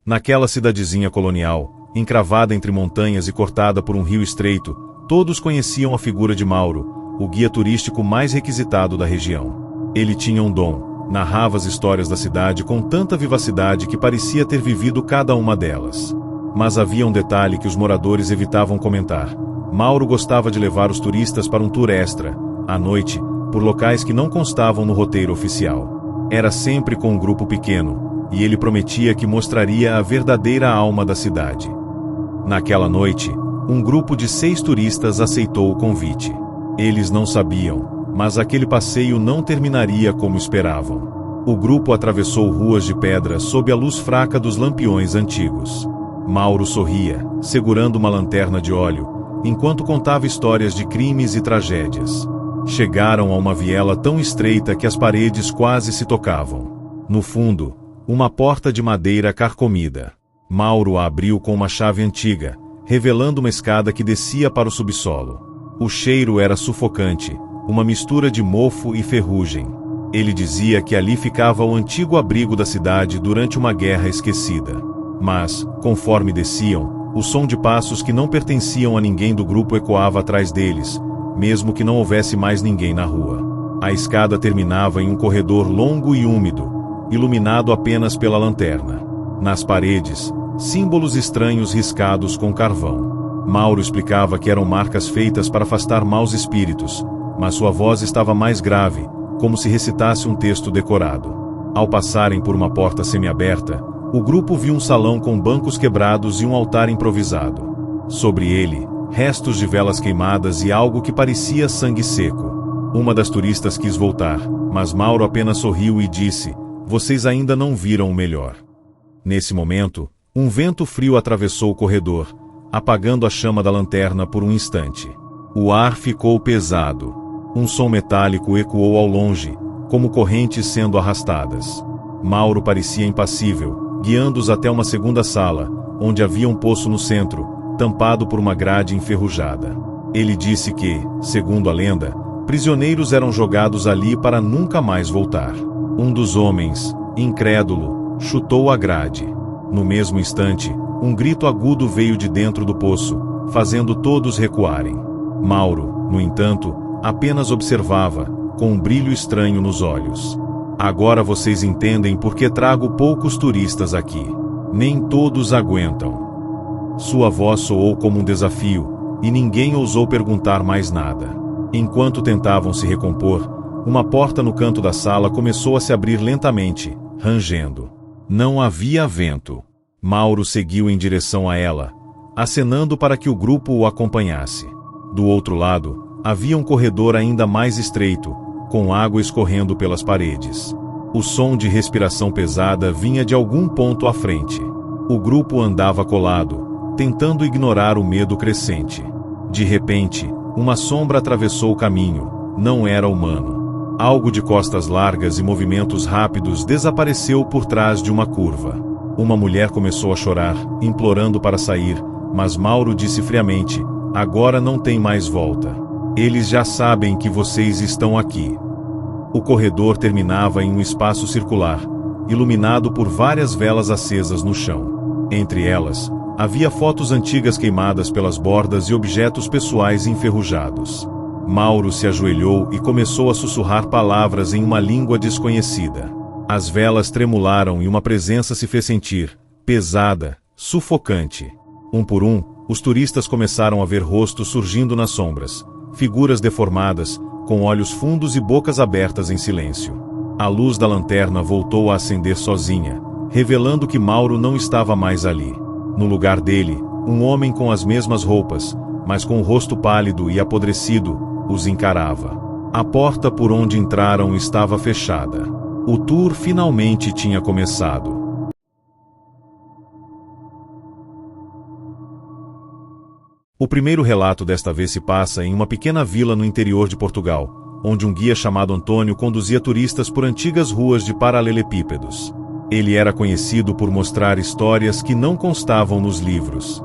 Naquela cidadezinha colonial, encravada entre montanhas e cortada por um rio estreito, todos conheciam a figura de Mauro, o guia turístico mais requisitado da região. Ele tinha um dom, narrava as histórias da cidade com tanta vivacidade que parecia ter vivido cada uma delas. Mas havia um detalhe que os moradores evitavam comentar. Mauro gostava de levar os turistas para um tour extra, à noite, por locais que não constavam no roteiro oficial. Era sempre com um grupo pequeno, e ele prometia que mostraria a verdadeira alma da cidade. Naquela noite, um grupo de 6 turistas aceitou o convite. Eles não sabiam, mas aquele passeio não terminaria como esperavam. O grupo atravessou ruas de pedra sob a luz fraca dos lampiões antigos. Mauro sorria, segurando uma lanterna de óleo, enquanto contava histórias de crimes e tragédias. Chegaram a uma viela tão estreita que as paredes quase se tocavam. No fundo, uma porta de madeira carcomida. Mauro a abriu com uma chave antiga, revelando uma escada que descia para o subsolo. O cheiro era sufocante, uma mistura de mofo e ferrugem. Ele dizia que ali ficava o antigo abrigo da cidade durante uma guerra esquecida. Mas, conforme desciam, o som de passos que não pertenciam a ninguém do grupo ecoava atrás deles, mesmo que não houvesse mais ninguém na rua. A escada terminava em um corredor longo e úmido, iluminado apenas pela lanterna. Nas paredes, símbolos estranhos riscados com carvão. Mauro explicava que eram marcas feitas para afastar maus espíritos, mas sua voz estava mais grave, como se recitasse um texto decorado. Ao passarem por uma porta semiaberta, o grupo viu um salão com bancos quebrados e um altar improvisado. Sobre ele, restos de velas queimadas e algo que parecia sangue seco. Uma das turistas quis voltar, mas Mauro apenas sorriu e disse: "Vocês ainda não viram o melhor." Nesse momento, um vento frio atravessou o corredor, apagando a chama da lanterna por um instante. O ar ficou pesado. Um som metálico ecoou ao longe, como correntes sendo arrastadas. Mauro parecia impassível, guiando-os até uma segunda sala, onde havia um poço no centro, tampado por uma grade enferrujada. Ele disse que, segundo a lenda, prisioneiros eram jogados ali para nunca mais voltar. Um dos homens, incrédulo, chutou a grade. No mesmo instante, um grito agudo veio de dentro do poço, fazendo todos recuarem. Mauro, no entanto, apenas observava, com um brilho estranho nos olhos. "Agora vocês entendem por que trago poucos turistas aqui. Nem todos aguentam." Sua voz soou como um desafio, e ninguém ousou perguntar mais nada. Enquanto tentavam se recompor, uma porta no canto da sala começou a se abrir lentamente, rangendo. Não havia vento. Mauro seguiu em direção a ela, acenando para que o grupo o acompanhasse. Do outro lado, havia um corredor ainda mais estreito, com água escorrendo pelas paredes. O som de respiração pesada vinha de algum ponto à frente. O grupo andava colado, tentando ignorar o medo crescente. De repente, uma sombra atravessou o caminho. Não era humano. Algo de costas largas e movimentos rápidos desapareceu por trás de uma curva. Uma mulher começou a chorar, implorando para sair, mas Mauro disse friamente: "Agora não tem mais volta. Eles já sabem que vocês estão aqui." O corredor terminava em um espaço circular, iluminado por várias velas acesas no chão. Entre elas, havia fotos antigas queimadas pelas bordas e objetos pessoais enferrujados. Mauro se ajoelhou e começou a sussurrar palavras em uma língua desconhecida. As velas tremularam e uma presença se fez sentir, pesada, sufocante. Um por um, os turistas começaram a ver rostos surgindo nas sombras, figuras deformadas, com olhos fundos e bocas abertas em silêncio. A luz da lanterna voltou a acender sozinha, revelando que Mauro não estava mais ali. No lugar dele, um homem com as mesmas roupas, mas com o rosto pálido e apodrecido, os encarava. A porta por onde entraram estava fechada. O tour finalmente tinha começado. O primeiro relato desta vez se passa em uma pequena vila no interior de Portugal, onde um guia chamado Antônio conduzia turistas por antigas ruas de paralelepípedos. Ele era conhecido por mostrar histórias que não constavam nos livros.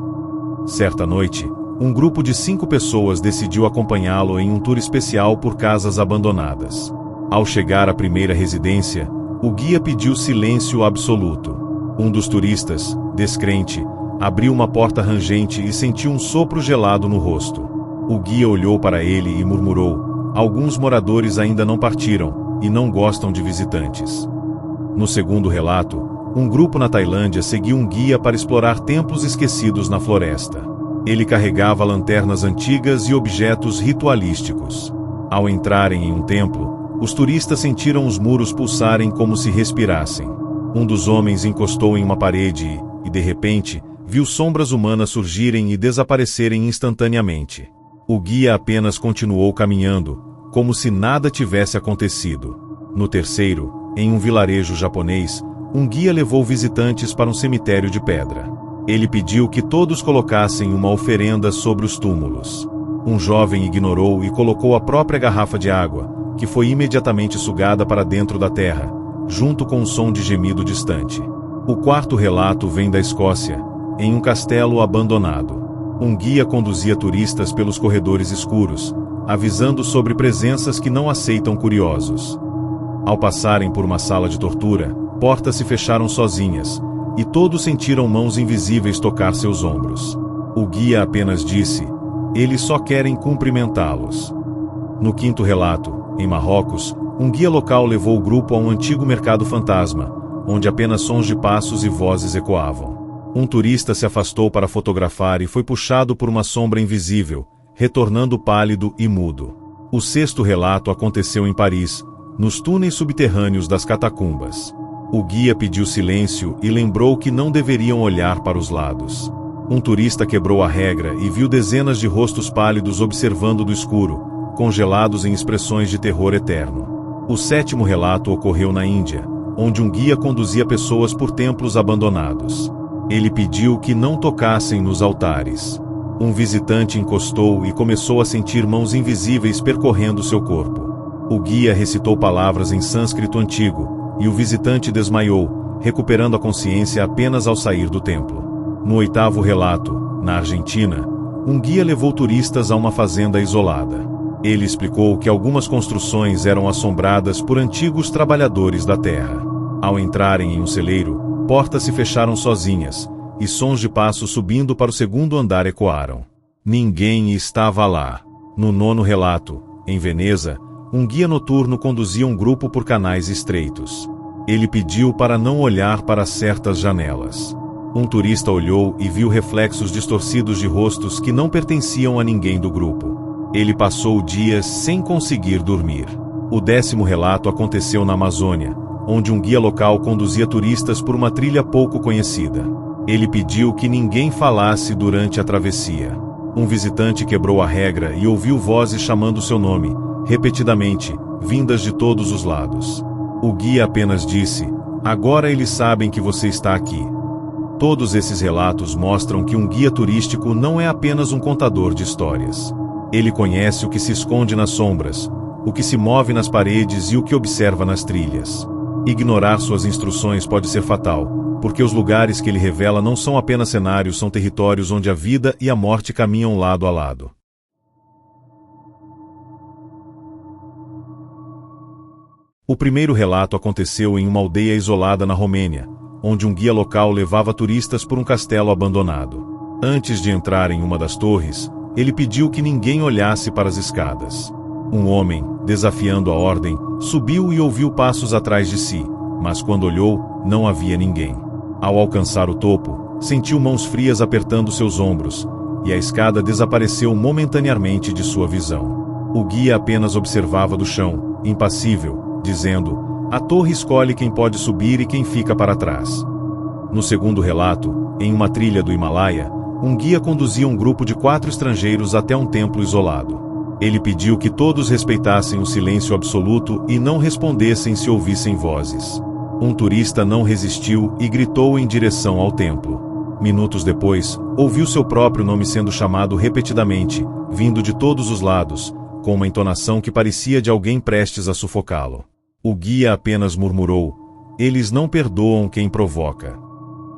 Certa noite, um grupo de 5 pessoas decidiu acompanhá-lo em um tour especial por casas abandonadas. Ao chegar à primeira residência, o guia pediu silêncio absoluto. Um dos turistas, descrente, abriu uma porta rangente e sentiu um sopro gelado no rosto. O guia olhou para ele e murmurou: "Alguns moradores ainda não partiram, e não gostam de visitantes." No segundo relato, um grupo na Tailândia seguiu um guia para explorar templos esquecidos na floresta. Ele carregava lanternas antigas e objetos ritualísticos. Ao entrarem em um templo, os turistas sentiram os muros pulsarem como se respirassem. Um dos homens encostou em uma parede e, de repente, viu sombras humanas surgirem e desaparecerem instantaneamente. O guia apenas continuou caminhando, como se nada tivesse acontecido. No terceiro, em um vilarejo japonês, um guia levou visitantes para um cemitério de pedra. Ele pediu que todos colocassem uma oferenda sobre os túmulos. Um jovem ignorou e colocou a própria garrafa de água, que foi imediatamente sugada para dentro da terra, junto com um som de gemido distante. O quarto relato vem da Escócia, em um castelo abandonado. Um guia conduzia turistas pelos corredores escuros, avisando sobre presenças que não aceitam curiosos. Ao passarem por uma sala de tortura, portas se fecharam sozinhas, e todos sentiram mãos invisíveis tocar seus ombros. O guia apenas disse: "Eles só querem cumprimentá-los." No quinto relato, em Marrocos, um guia local levou o grupo a um antigo mercado fantasma, onde apenas sons de passos e vozes ecoavam. Um turista se afastou para fotografar e foi puxado por uma sombra invisível, retornando pálido e mudo. O sexto relato aconteceu em Paris, nos túneis subterrâneos das catacumbas. O guia pediu silêncio e lembrou que não deveriam olhar para os lados. Um turista quebrou a regra e viu dezenas de rostos pálidos observando do escuro, congelados em expressões de terror eterno. O sétimo relato ocorreu na Índia, onde um guia conduzia pessoas por templos abandonados. Ele pediu que não tocassem nos altares. Um visitante encostou e começou a sentir mãos invisíveis percorrendo seu corpo. O guia recitou palavras em sânscrito antigo, e o visitante desmaiou, recuperando a consciência apenas ao sair do templo. No oitavo relato, na Argentina, um guia levou turistas a uma fazenda isolada. Ele explicou que algumas construções eram assombradas por antigos trabalhadores da terra. Ao entrarem em um celeiro, portas se fecharam sozinhas, e sons de passos subindo para o segundo andar ecoaram. Ninguém estava lá. No nono relato, em Veneza, um guia noturno conduzia um grupo por canais estreitos. Ele pediu para não olhar para certas janelas. Um turista olhou e viu reflexos distorcidos de rostos que não pertenciam a ninguém do grupo. Ele passou dias sem conseguir dormir. O décimo relato aconteceu na Amazônia, onde um guia local conduzia turistas por uma trilha pouco conhecida. Ele pediu que ninguém falasse durante a travessia. Um visitante quebrou a regra e ouviu vozes chamando seu nome, repetidamente, vindas de todos os lados. O guia apenas disse: "Agora eles sabem que você está aqui." Todos esses relatos mostram que um guia turístico não é apenas um contador de histórias. Ele conhece o que se esconde nas sombras, o que se move nas paredes e o que observa nas trilhas. Ignorar suas instruções pode ser fatal, porque os lugares que ele revela não são apenas cenários, são territórios onde a vida e a morte caminham lado a lado. O primeiro relato aconteceu em uma aldeia isolada na Romênia, onde um guia local levava turistas por um castelo abandonado. Antes de entrar em uma das torres, ele pediu que ninguém olhasse para as escadas. Um homem, desafiando a ordem, subiu e ouviu passos atrás de si, mas quando olhou, não havia ninguém. Ao alcançar o topo, sentiu mãos frias apertando seus ombros, e a escada desapareceu momentaneamente de sua visão. O guia apenas observava do chão, impassível, dizendo: "A torre escolhe quem pode subir e quem fica para trás." No segundo relato, em uma trilha do Himalaia, um guia conduzia um grupo de 4 estrangeiros até um templo isolado. Ele pediu que todos respeitassem o silêncio absoluto e não respondessem se ouvissem vozes. Um turista não resistiu e gritou em direção ao templo. Minutos depois, ouviu seu próprio nome sendo chamado repetidamente, vindo de todos os lados, com uma entonação que parecia de alguém prestes a sufocá-lo. O guia apenas murmurou: "Eles não perdoam quem provoca."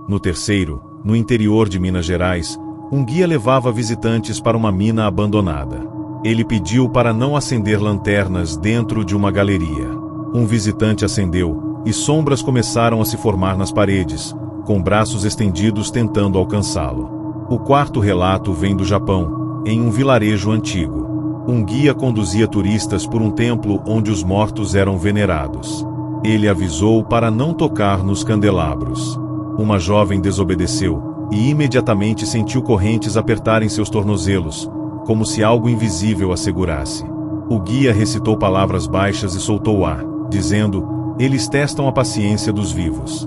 No terceiro, no interior de Minas Gerais, um guia levava visitantes para uma mina abandonada. Ele pediu para não acender lanternas dentro de uma galeria. Um visitante acendeu, e sombras começaram a se formar nas paredes, com braços estendidos tentando alcançá-lo. O quarto relato vem do Japão, em um vilarejo antigo. Um guia conduzia turistas por um templo onde os mortos eram venerados. Ele avisou para não tocar nos candelabros. Uma jovem desobedeceu, e imediatamente sentiu correntes apertarem seus tornozelos, como se algo invisível a segurasse. O guia recitou palavras baixas e soltou ar, dizendo: "Eles testam a paciência dos vivos."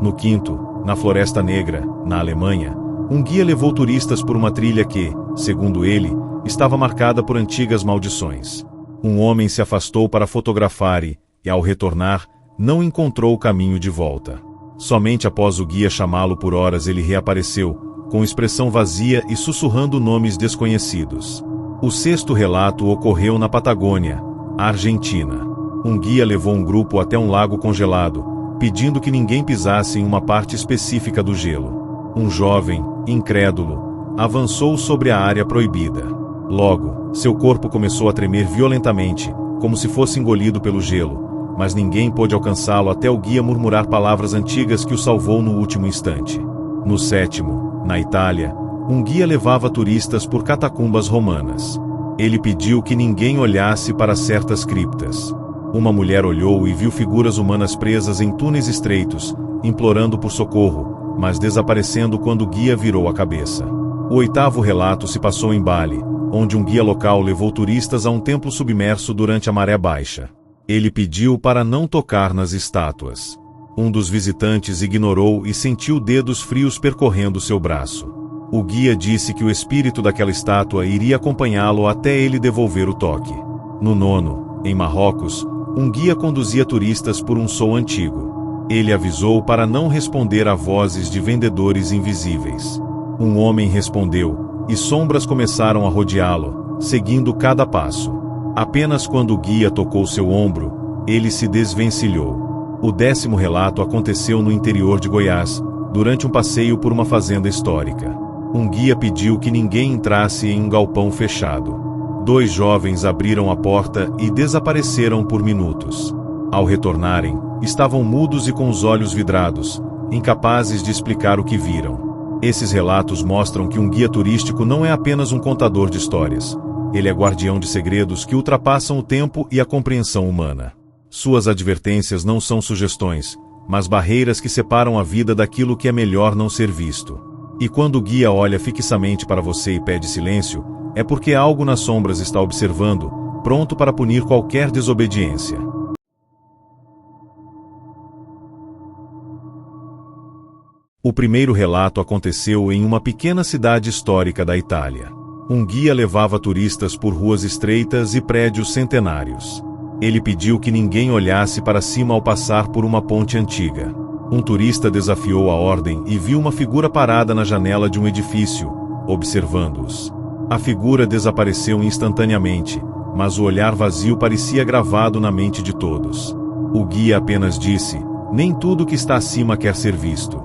No quinto, na Floresta Negra, na Alemanha, um guia levou turistas por uma trilha que, segundo ele, estava marcada por antigas maldições. Um homem se afastou para fotografar e, ao retornar, não encontrou o caminho de volta. Somente após o guia chamá-lo por horas ele reapareceu, com expressão vazia e sussurrando nomes desconhecidos. O sexto relato ocorreu na Patagônia, Argentina. Um guia levou um grupo até um lago congelado, pedindo que ninguém pisasse em uma parte específica do gelo. Um jovem, incrédulo, avançou sobre a área proibida. Logo, seu corpo começou a tremer violentamente, como se fosse engolido pelo gelo, mas ninguém pôde alcançá-lo até o guia murmurar palavras antigas que o salvou no último instante. No sétimo, na Itália, um guia levava turistas por catacumbas romanas. Ele pediu que ninguém olhasse para certas criptas. Uma mulher olhou e viu figuras humanas presas em túneis estreitos, implorando por socorro, mas desaparecendo quando o guia virou a cabeça. O oitavo relato se passou em Bali, onde um guia local levou turistas a um templo submerso durante a maré baixa. Ele pediu para não tocar nas estátuas. Um dos visitantes ignorou e sentiu dedos frios percorrendo seu braço. O guia disse que o espírito daquela estátua iria acompanhá-lo até ele devolver o toque. No nono, em Marrocos, um guia conduzia turistas por um sul antigo. Ele avisou para não responder a vozes de vendedores invisíveis. Um homem respondeu, e sombras começaram a rodeá-lo, seguindo cada passo. Apenas quando o guia tocou seu ombro, ele se desvencilhou. O décimo relato aconteceu no interior de Goiás, durante um passeio por uma fazenda histórica. Um guia pediu que ninguém entrasse em um galpão fechado. 2 jovens abriram a porta e desapareceram por minutos. Ao retornarem, estavam mudos e com os olhos vidrados, incapazes de explicar o que viram. Esses relatos mostram que um guia turístico não é apenas um contador de histórias. Ele é guardião de segredos que ultrapassam o tempo e a compreensão humana. Suas advertências não são sugestões, mas barreiras que separam a vida daquilo que é melhor não ser visto. E quando o guia olha fixamente para você e pede silêncio, é porque algo nas sombras está observando, pronto para punir qualquer desobediência. O primeiro relato aconteceu em uma pequena cidade histórica da Itália. Um guia levava turistas por ruas estreitas e prédios centenários. Ele pediu que ninguém olhasse para cima ao passar por uma ponte antiga. Um turista desafiou a ordem e viu uma figura parada na janela de um edifício, observando-os. A figura desapareceu instantaneamente, mas o olhar vazio parecia gravado na mente de todos. O guia apenas disse: "Nem tudo que está acima quer ser visto."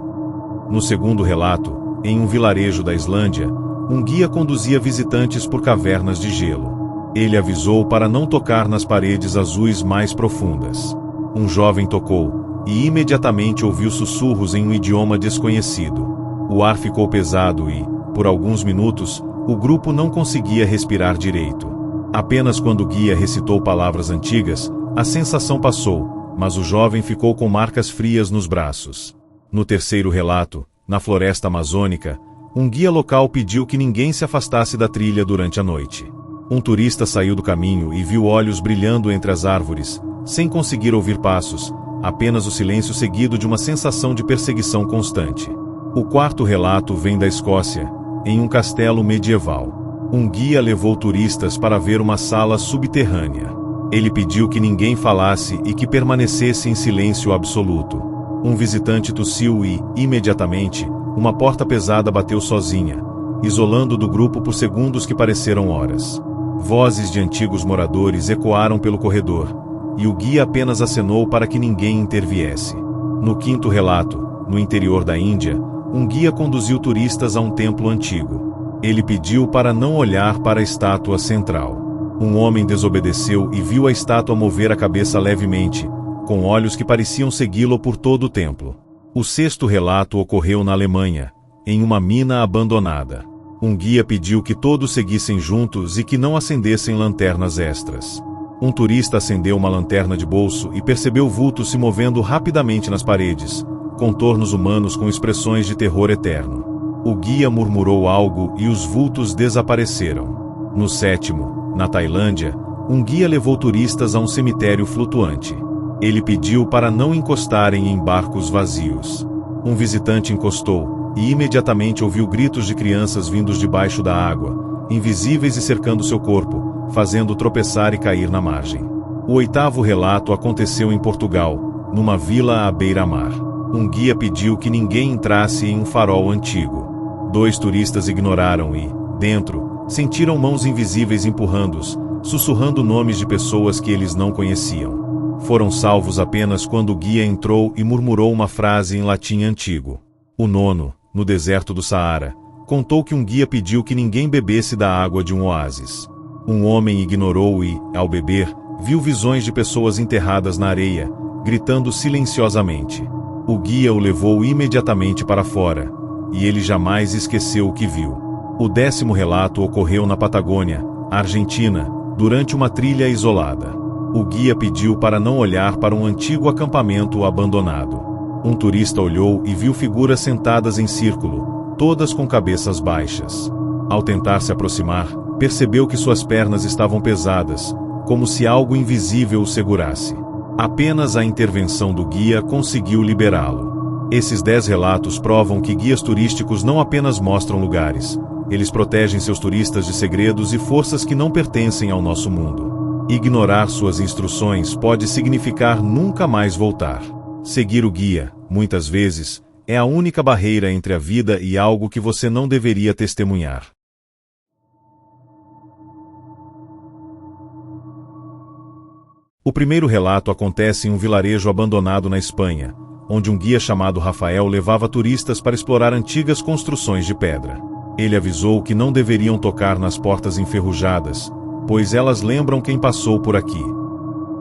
No segundo relato, em um vilarejo da Islândia, um guia conduzia visitantes por cavernas de gelo. Ele avisou para não tocar nas paredes azuis mais profundas. Um jovem tocou, e imediatamente ouviu sussurros em um idioma desconhecido. O ar ficou pesado e, por alguns minutos, o grupo não conseguia respirar direito. Apenas quando o guia recitou palavras antigas, a sensação passou, mas o jovem ficou com marcas frias nos braços. No terceiro relato, na floresta amazônica, um guia local pediu que ninguém se afastasse da trilha durante a noite. Um turista saiu do caminho e viu olhos brilhando entre as árvores, sem conseguir ouvir passos, apenas o silêncio seguido de uma sensação de perseguição constante. O quarto relato vem da Escócia, em um castelo medieval. Um guia levou turistas para ver uma sala subterrânea. Ele pediu que ninguém falasse e que permanecesse em silêncio absoluto. Um visitante tossiu e, imediatamente, uma porta pesada bateu sozinha, isolando do grupo por segundos que pareceram horas. Vozes de antigos moradores ecoaram pelo corredor, e o guia apenas acenou para que ninguém interviesse. No quinto relato, no interior da Índia, um guia conduziu turistas a um templo antigo. Ele pediu para não olhar para a estátua central. Um homem desobedeceu e viu a estátua mover a cabeça levemente, com olhos que pareciam segui-lo por todo o templo. O sexto relato ocorreu na Alemanha, em uma mina abandonada. Um guia pediu que todos seguissem juntos e que não acendessem lanternas extras. Um turista acendeu uma lanterna de bolso e percebeu vultos se movendo rapidamente nas paredes, contornos humanos com expressões de terror eterno. O guia murmurou algo e os vultos desapareceram. No sétimo, na Tailândia, um guia levou turistas a um cemitério flutuante. Ele pediu para não encostarem em barcos vazios. Um visitante encostou, e imediatamente ouviu gritos de crianças vindos debaixo da água, invisíveis e cercando seu corpo, fazendo tropeçar e cair na margem. O oitavo relato aconteceu em Portugal, numa vila à beira-mar. Um guia pediu que ninguém entrasse em um farol antigo. 2 turistas ignoraram e, dentro, sentiram mãos invisíveis empurrando-os, sussurrando nomes de pessoas que eles não conheciam. Foram salvos apenas quando o guia entrou e murmurou uma frase em latim antigo. O nono, no deserto do Saara, contou que um guia pediu que ninguém bebesse da água de um oásis. Um homem ignorou e, ao beber, viu visões de pessoas enterradas na areia, gritando silenciosamente. O guia o levou imediatamente para fora, e ele jamais esqueceu o que viu. O 10º relato ocorreu na Patagônia, Argentina, durante uma trilha isolada. O guia pediu para não olhar para um antigo acampamento abandonado. Um turista olhou e viu figuras sentadas em círculo, todas com cabeças baixas. Ao tentar se aproximar, percebeu que suas pernas estavam pesadas, como se algo invisível o segurasse. Apenas a intervenção do guia conseguiu liberá-lo. Esses 10 relatos provam que guias turísticos não apenas mostram lugares, eles protegem seus turistas de segredos e forças que não pertencem ao nosso mundo. Ignorar suas instruções pode significar nunca mais voltar. Seguir o guia, muitas vezes, é a única barreira entre a vida e algo que você não deveria testemunhar. O primeiro relato acontece em um vilarejo abandonado na Espanha, onde um guia chamado Rafael levava turistas para explorar antigas construções de pedra. Ele avisou que não deveriam tocar nas portas enferrujadas, pois elas lembram quem passou por aqui.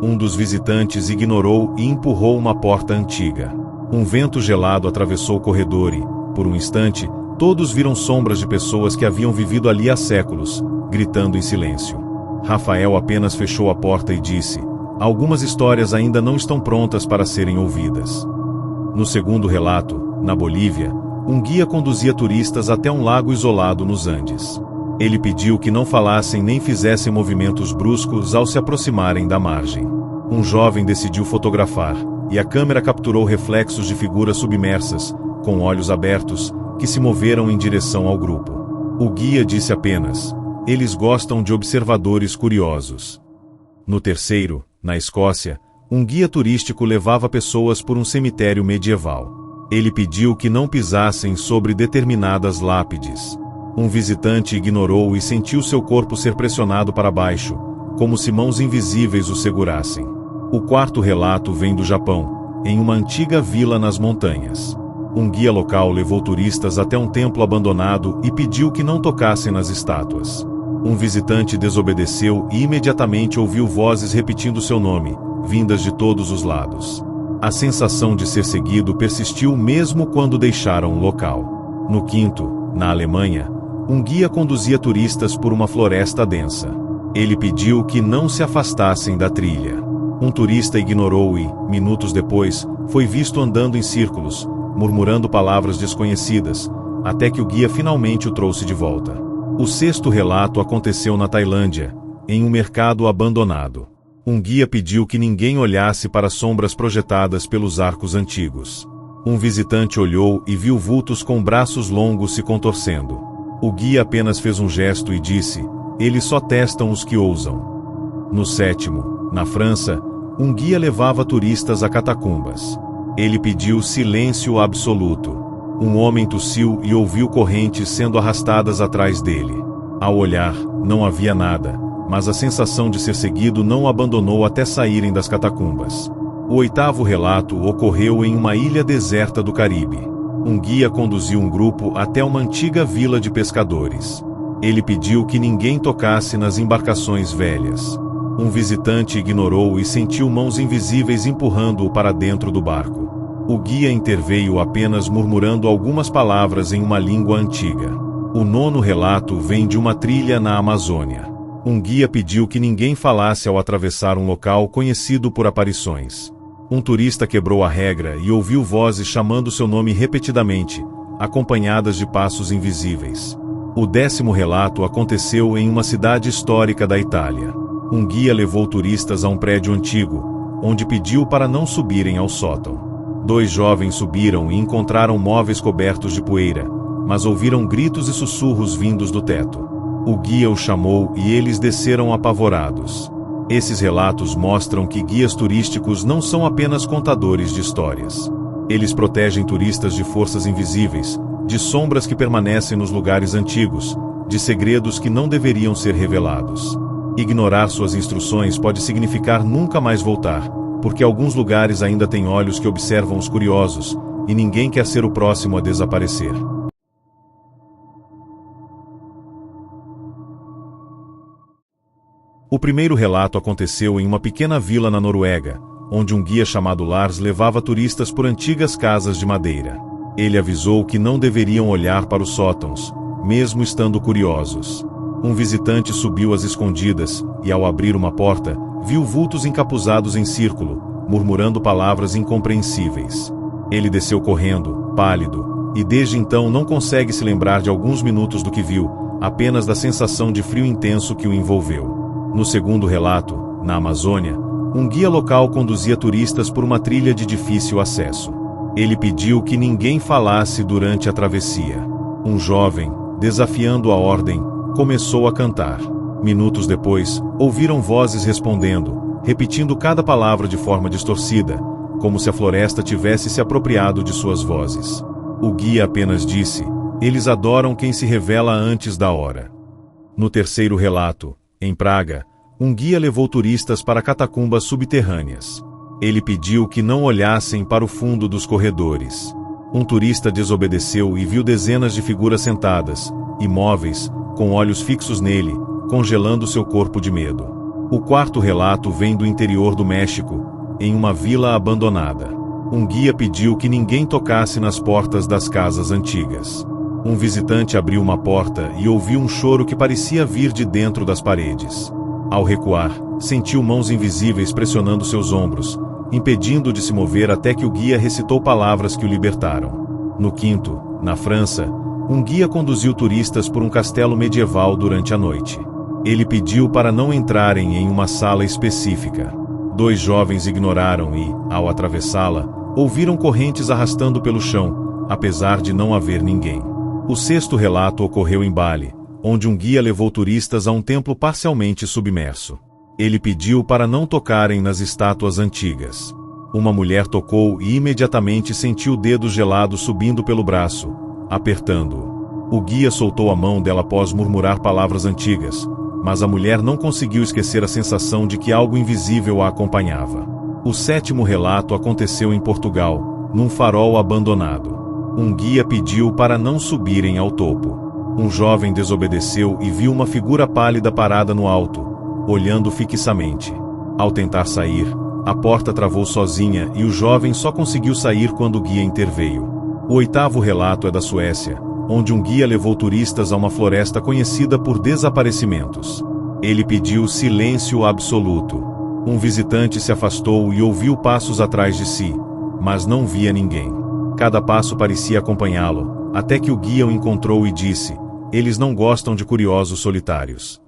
Um dos visitantes ignorou e empurrou uma porta antiga. Um vento gelado atravessou o corredor e, por um instante, todos viram sombras de pessoas que haviam vivido ali há séculos, gritando em silêncio. Rafael apenas fechou a porta e disse: "Algumas histórias ainda não estão prontas para serem ouvidas." No segundo relato, na Bolívia, um guia conduzia turistas até um lago isolado nos Andes. Ele pediu que não falassem nem fizessem movimentos bruscos ao se aproximarem da margem. Um jovem decidiu fotografar, e a câmera capturou reflexos de figuras submersas, com olhos abertos, que se moveram em direção ao grupo. O guia disse apenas: "Eles gostam de observadores curiosos." No terceiro, na Escócia, um guia turístico levava pessoas por um cemitério medieval. Ele pediu que não pisassem sobre determinadas lápides. Um visitante ignorou e sentiu seu corpo ser pressionado para baixo, como se mãos invisíveis o segurassem. O quarto relato vem do Japão, em uma antiga vila nas montanhas. Um guia local levou turistas até um templo abandonado e pediu que não tocassem nas estátuas. Um visitante desobedeceu e imediatamente ouviu vozes repetindo seu nome, vindas de todos os lados. A sensação de ser seguido persistiu mesmo quando deixaram o local. No quinto, na Alemanha, um guia conduzia turistas por uma floresta densa. Ele pediu que não se afastassem da trilha. Um turista ignorou e, minutos depois, foi visto andando em círculos, murmurando palavras desconhecidas, até que o guia finalmente o trouxe de volta. O sexto relato aconteceu na Tailândia, em um mercado abandonado. Um guia pediu que ninguém olhasse para as sombras projetadas pelos arcos antigos. Um visitante olhou e viu vultos com braços longos se contorcendo. O guia apenas fez um gesto e disse: eles só testam os que ousam. No sétimo, na França, um guia levava turistas a catacumbas. Ele pediu silêncio absoluto. Um homem tossiu e ouviu correntes sendo arrastadas atrás dele. Ao olhar, não havia nada, mas a sensação de ser seguido não o abandonou até saírem das catacumbas. O oitavo relato ocorreu em uma ilha deserta do Caribe. Um guia conduziu um grupo até uma antiga vila de pescadores. Ele pediu que ninguém tocasse nas embarcações velhas. Um visitante ignorou e sentiu mãos invisíveis empurrando-o para dentro do barco. O guia interveio apenas murmurando algumas palavras em uma língua antiga. O nono relato vem de uma trilha na Amazônia. Um guia pediu que ninguém falasse ao atravessar um local conhecido por aparições. Um turista quebrou a regra e ouviu vozes chamando seu nome repetidamente, acompanhadas de passos invisíveis. O décimo relato aconteceu em uma cidade histórica da Itália. Um guia levou turistas a um prédio antigo, onde pediu para não subirem ao sótão. 2 jovens subiram e encontraram móveis cobertos de poeira, mas ouviram gritos e sussurros vindos do teto. O guia os chamou e eles desceram apavorados. Esses relatos mostram que guias turísticos não são apenas contadores de histórias. Eles protegem turistas de forças invisíveis, de sombras que permanecem nos lugares antigos, de segredos que não deveriam ser revelados. Ignorar suas instruções pode significar nunca mais voltar, porque alguns lugares ainda têm olhos que observam os curiosos, e ninguém quer ser o próximo a desaparecer. O primeiro relato aconteceu em uma pequena vila na Noruega, onde um guia chamado Lars levava turistas por antigas casas de madeira. Ele avisou que não deveriam olhar para os sótãos, mesmo estando curiosos. Um visitante subiu às escondidas e, ao abrir uma porta, viu vultos encapuzados em círculo, murmurando palavras incompreensíveis. Ele desceu correndo, pálido, e desde então não consegue se lembrar de alguns minutos do que viu, apenas da sensação de frio intenso que o envolveu. No segundo relato, na Amazônia, um guia local conduzia turistas por uma trilha de difícil acesso. Ele pediu que ninguém falasse durante a travessia. Um jovem, desafiando a ordem, começou a cantar. Minutos depois, ouviram vozes respondendo, repetindo cada palavra de forma distorcida, como se a floresta tivesse se apropriado de suas vozes. O guia apenas disse: eles adoram quem se revela antes da hora. No terceiro relato, em Praga, um guia levou turistas para catacumbas subterrâneas. Ele pediu que não olhassem para o fundo dos corredores. Um turista desobedeceu e viu dezenas de figuras sentadas, imóveis, com olhos fixos nele, congelando seu corpo de medo. O quarto relato vem do interior do México, em uma vila abandonada. Um guia pediu que ninguém tocasse nas portas das casas antigas. Um visitante abriu uma porta e ouviu um choro que parecia vir de dentro das paredes. Ao recuar, sentiu mãos invisíveis pressionando seus ombros, impedindo-o de se mover até que o guia recitou palavras que o libertaram. No quinto, na França, um guia conduziu turistas por um castelo medieval durante a noite. Ele pediu para não entrarem em uma sala específica. 2 jovens ignoraram e, ao atravessá-la, ouviram correntes arrastando pelo chão, apesar de não haver ninguém. O sexto relato ocorreu em Bali, onde um guia levou turistas a um templo parcialmente submerso. Ele pediu para não tocarem nas estátuas antigas. Uma mulher tocou e imediatamente sentiu dedos gelados subindo pelo braço, apertando-o. O guia soltou a mão dela após murmurar palavras antigas, mas a mulher não conseguiu esquecer a sensação de que algo invisível a acompanhava. O sétimo relato aconteceu em Portugal, num farol abandonado. Um guia pediu para não subirem ao topo. Um jovem desobedeceu e viu uma figura pálida parada no alto, olhando fixamente. Ao tentar sair, a porta travou sozinha e o jovem só conseguiu sair quando o guia interveio. O oitavo relato é da Suécia, onde um guia levou turistas a uma floresta conhecida por desaparecimentos. Ele pediu silêncio absoluto. Um visitante se afastou e ouviu passos atrás de si, mas não via ninguém. Cada passo parecia acompanhá-lo, até que o guia o encontrou e disse: eles não gostam de curiosos solitários.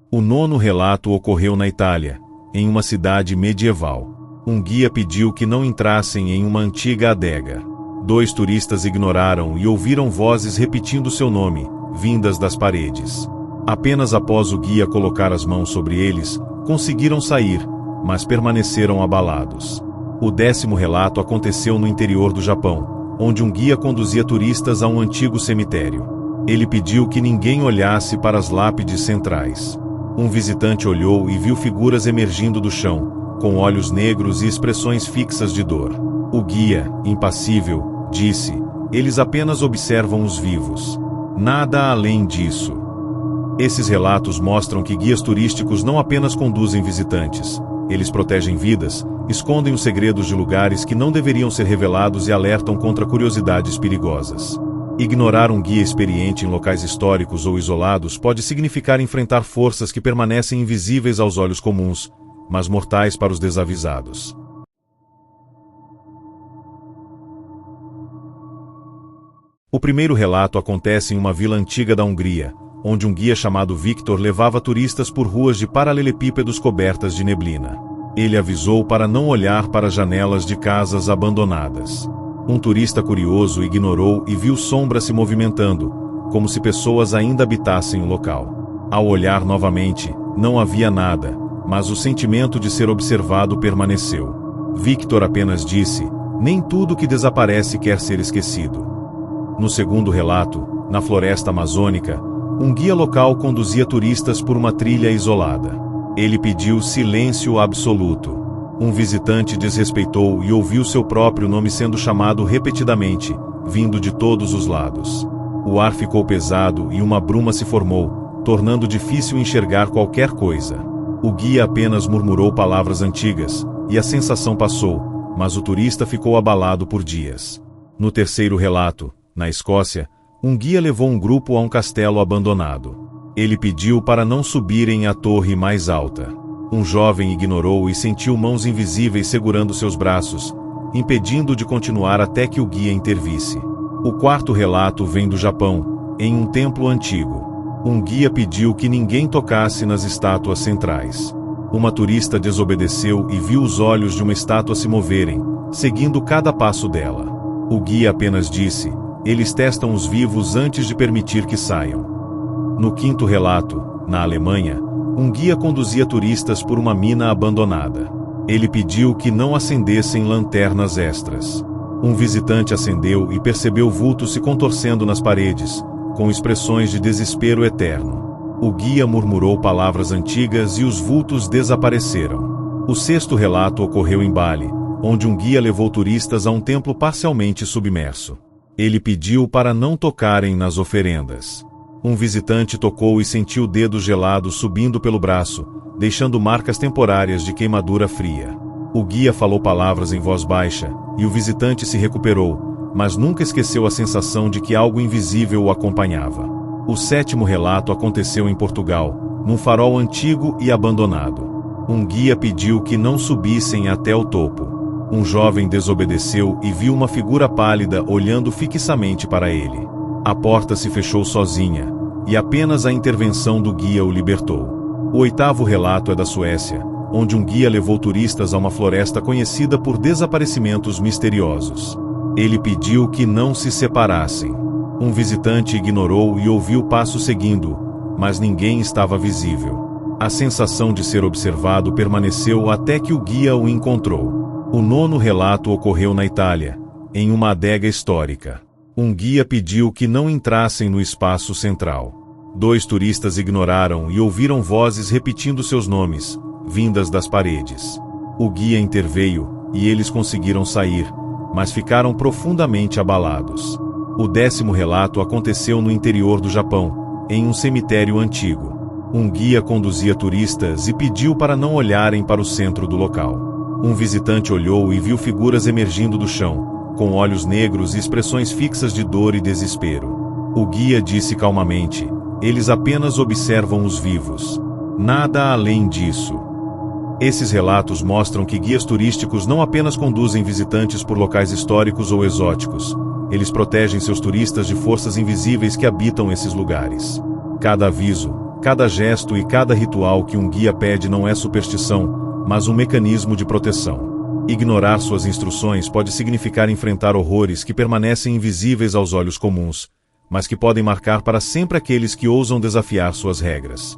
O nono relato ocorreu na Itália, em uma cidade medieval. Um guia pediu que não entrassem em uma antiga adega. 2 turistas ignoraram e ouviram vozes repetindo seu nome, vindas das paredes. Apenas após o guia colocar as mãos sobre eles, conseguiram sair, mas permaneceram abalados. O 10º relato aconteceu no interior do Japão, onde um guia conduzia turistas a um antigo cemitério. Ele pediu que ninguém olhasse para as lápides centrais. Um visitante olhou e viu figuras emergindo do chão, com olhos negros e expressões fixas de dor. O guia, impassível, disse: "Eles apenas observam os vivos. Nada além disso." Esses relatos mostram que guias turísticos não apenas conduzem visitantes, eles protegem vidas, escondem os segredos de lugares que não deveriam ser revelados e alertam contra curiosidades perigosas. Ignorar um guia experiente em locais históricos ou isolados pode significar enfrentar forças que permanecem invisíveis aos olhos comuns, mas mortais para os desavisados. O primeiro relato acontece em uma vila antiga da Hungria, onde um guia chamado Victor levava turistas por ruas de paralelepípedos cobertas de neblina. Ele avisou para não olhar para janelas de casas abandonadas. Um turista curioso ignorou e viu sombras se movimentando, como se pessoas ainda habitassem o local. Ao olhar novamente, não havia nada, mas o sentimento de ser observado permaneceu. Victor apenas disse: "Nem tudo que desaparece quer ser esquecido." No segundo relato, na floresta amazônica, um guia local conduzia turistas por uma trilha isolada. Ele pediu silêncio absoluto. Um visitante desrespeitou e ouviu seu próprio nome sendo chamado repetidamente, vindo de todos os lados. O ar ficou pesado e uma bruma se formou, tornando difícil enxergar qualquer coisa. O guia apenas murmurou palavras antigas, e a sensação passou, mas o turista ficou abalado por dias. No terceiro relato, na Escócia, um guia levou um grupo a um castelo abandonado. Ele pediu para não subirem à torre mais alta. Um jovem ignorou e sentiu mãos invisíveis segurando seus braços, impedindo de continuar até que o guia intervisse. O quarto relato vem do Japão, em um templo antigo. Um guia pediu que ninguém tocasse nas estátuas centrais. Uma turista desobedeceu e viu os olhos de uma estátua se moverem, seguindo cada passo dela. O guia apenas disse: "Eles testam os vivos antes de permitir que saiam." No quinto relato, na Alemanha, um guia conduzia turistas por uma mina abandonada. Ele pediu que não acendessem lanternas extras. Um visitante acendeu e percebeu vultos se contorcendo nas paredes, com expressões de desespero eterno. O guia murmurou palavras antigas e os vultos desapareceram. O sexto relato ocorreu em Bali, onde um guia levou turistas a um templo parcialmente submerso. Ele pediu para não tocarem nas oferendas. Um visitante tocou e sentiu dedos gelados subindo pelo braço, deixando marcas temporárias de queimadura fria. O guia falou palavras em voz baixa, e o visitante se recuperou, mas nunca esqueceu a sensação de que algo invisível o acompanhava. O sétimo relato aconteceu em Portugal, num farol antigo e abandonado. Um guia pediu que não subissem até o topo. Um jovem desobedeceu e viu uma figura pálida olhando fixamente para ele. A porta se fechou sozinha, e apenas a intervenção do guia o libertou. O oitavo relato é da Suécia, onde um guia levou turistas a uma floresta conhecida por desaparecimentos misteriosos. Ele pediu que não se separassem. Um visitante ignorou e ouviu passos seguindo, mas ninguém estava visível. A sensação de ser observado permaneceu até que o guia o encontrou. O nono relato ocorreu na Itália, em uma adega histórica. Um guia pediu que não entrassem no espaço central. 2 turistas ignoraram e ouviram vozes repetindo seus nomes, vindas das paredes. O guia interveio, e eles conseguiram sair, mas ficaram profundamente abalados. O 10º relato aconteceu no interior do Japão, em um cemitério antigo. Um guia conduzia turistas e pediu para não olharem para o centro do local. Um visitante olhou e viu figuras emergindo do chão, com olhos negros e expressões fixas de dor e desespero. O guia disse calmamente: "Eles apenas observam os vivos. Nada além disso." Esses relatos mostram que guias turísticos não apenas conduzem visitantes por locais históricos ou exóticos, eles protegem seus turistas de forças invisíveis que habitam esses lugares. Cada aviso, cada gesto e cada ritual que um guia pede não é superstição, mas um mecanismo de proteção. Ignorar suas instruções pode significar enfrentar horrores que permanecem invisíveis aos olhos comuns, mas que podem marcar para sempre aqueles que ousam desafiar suas regras.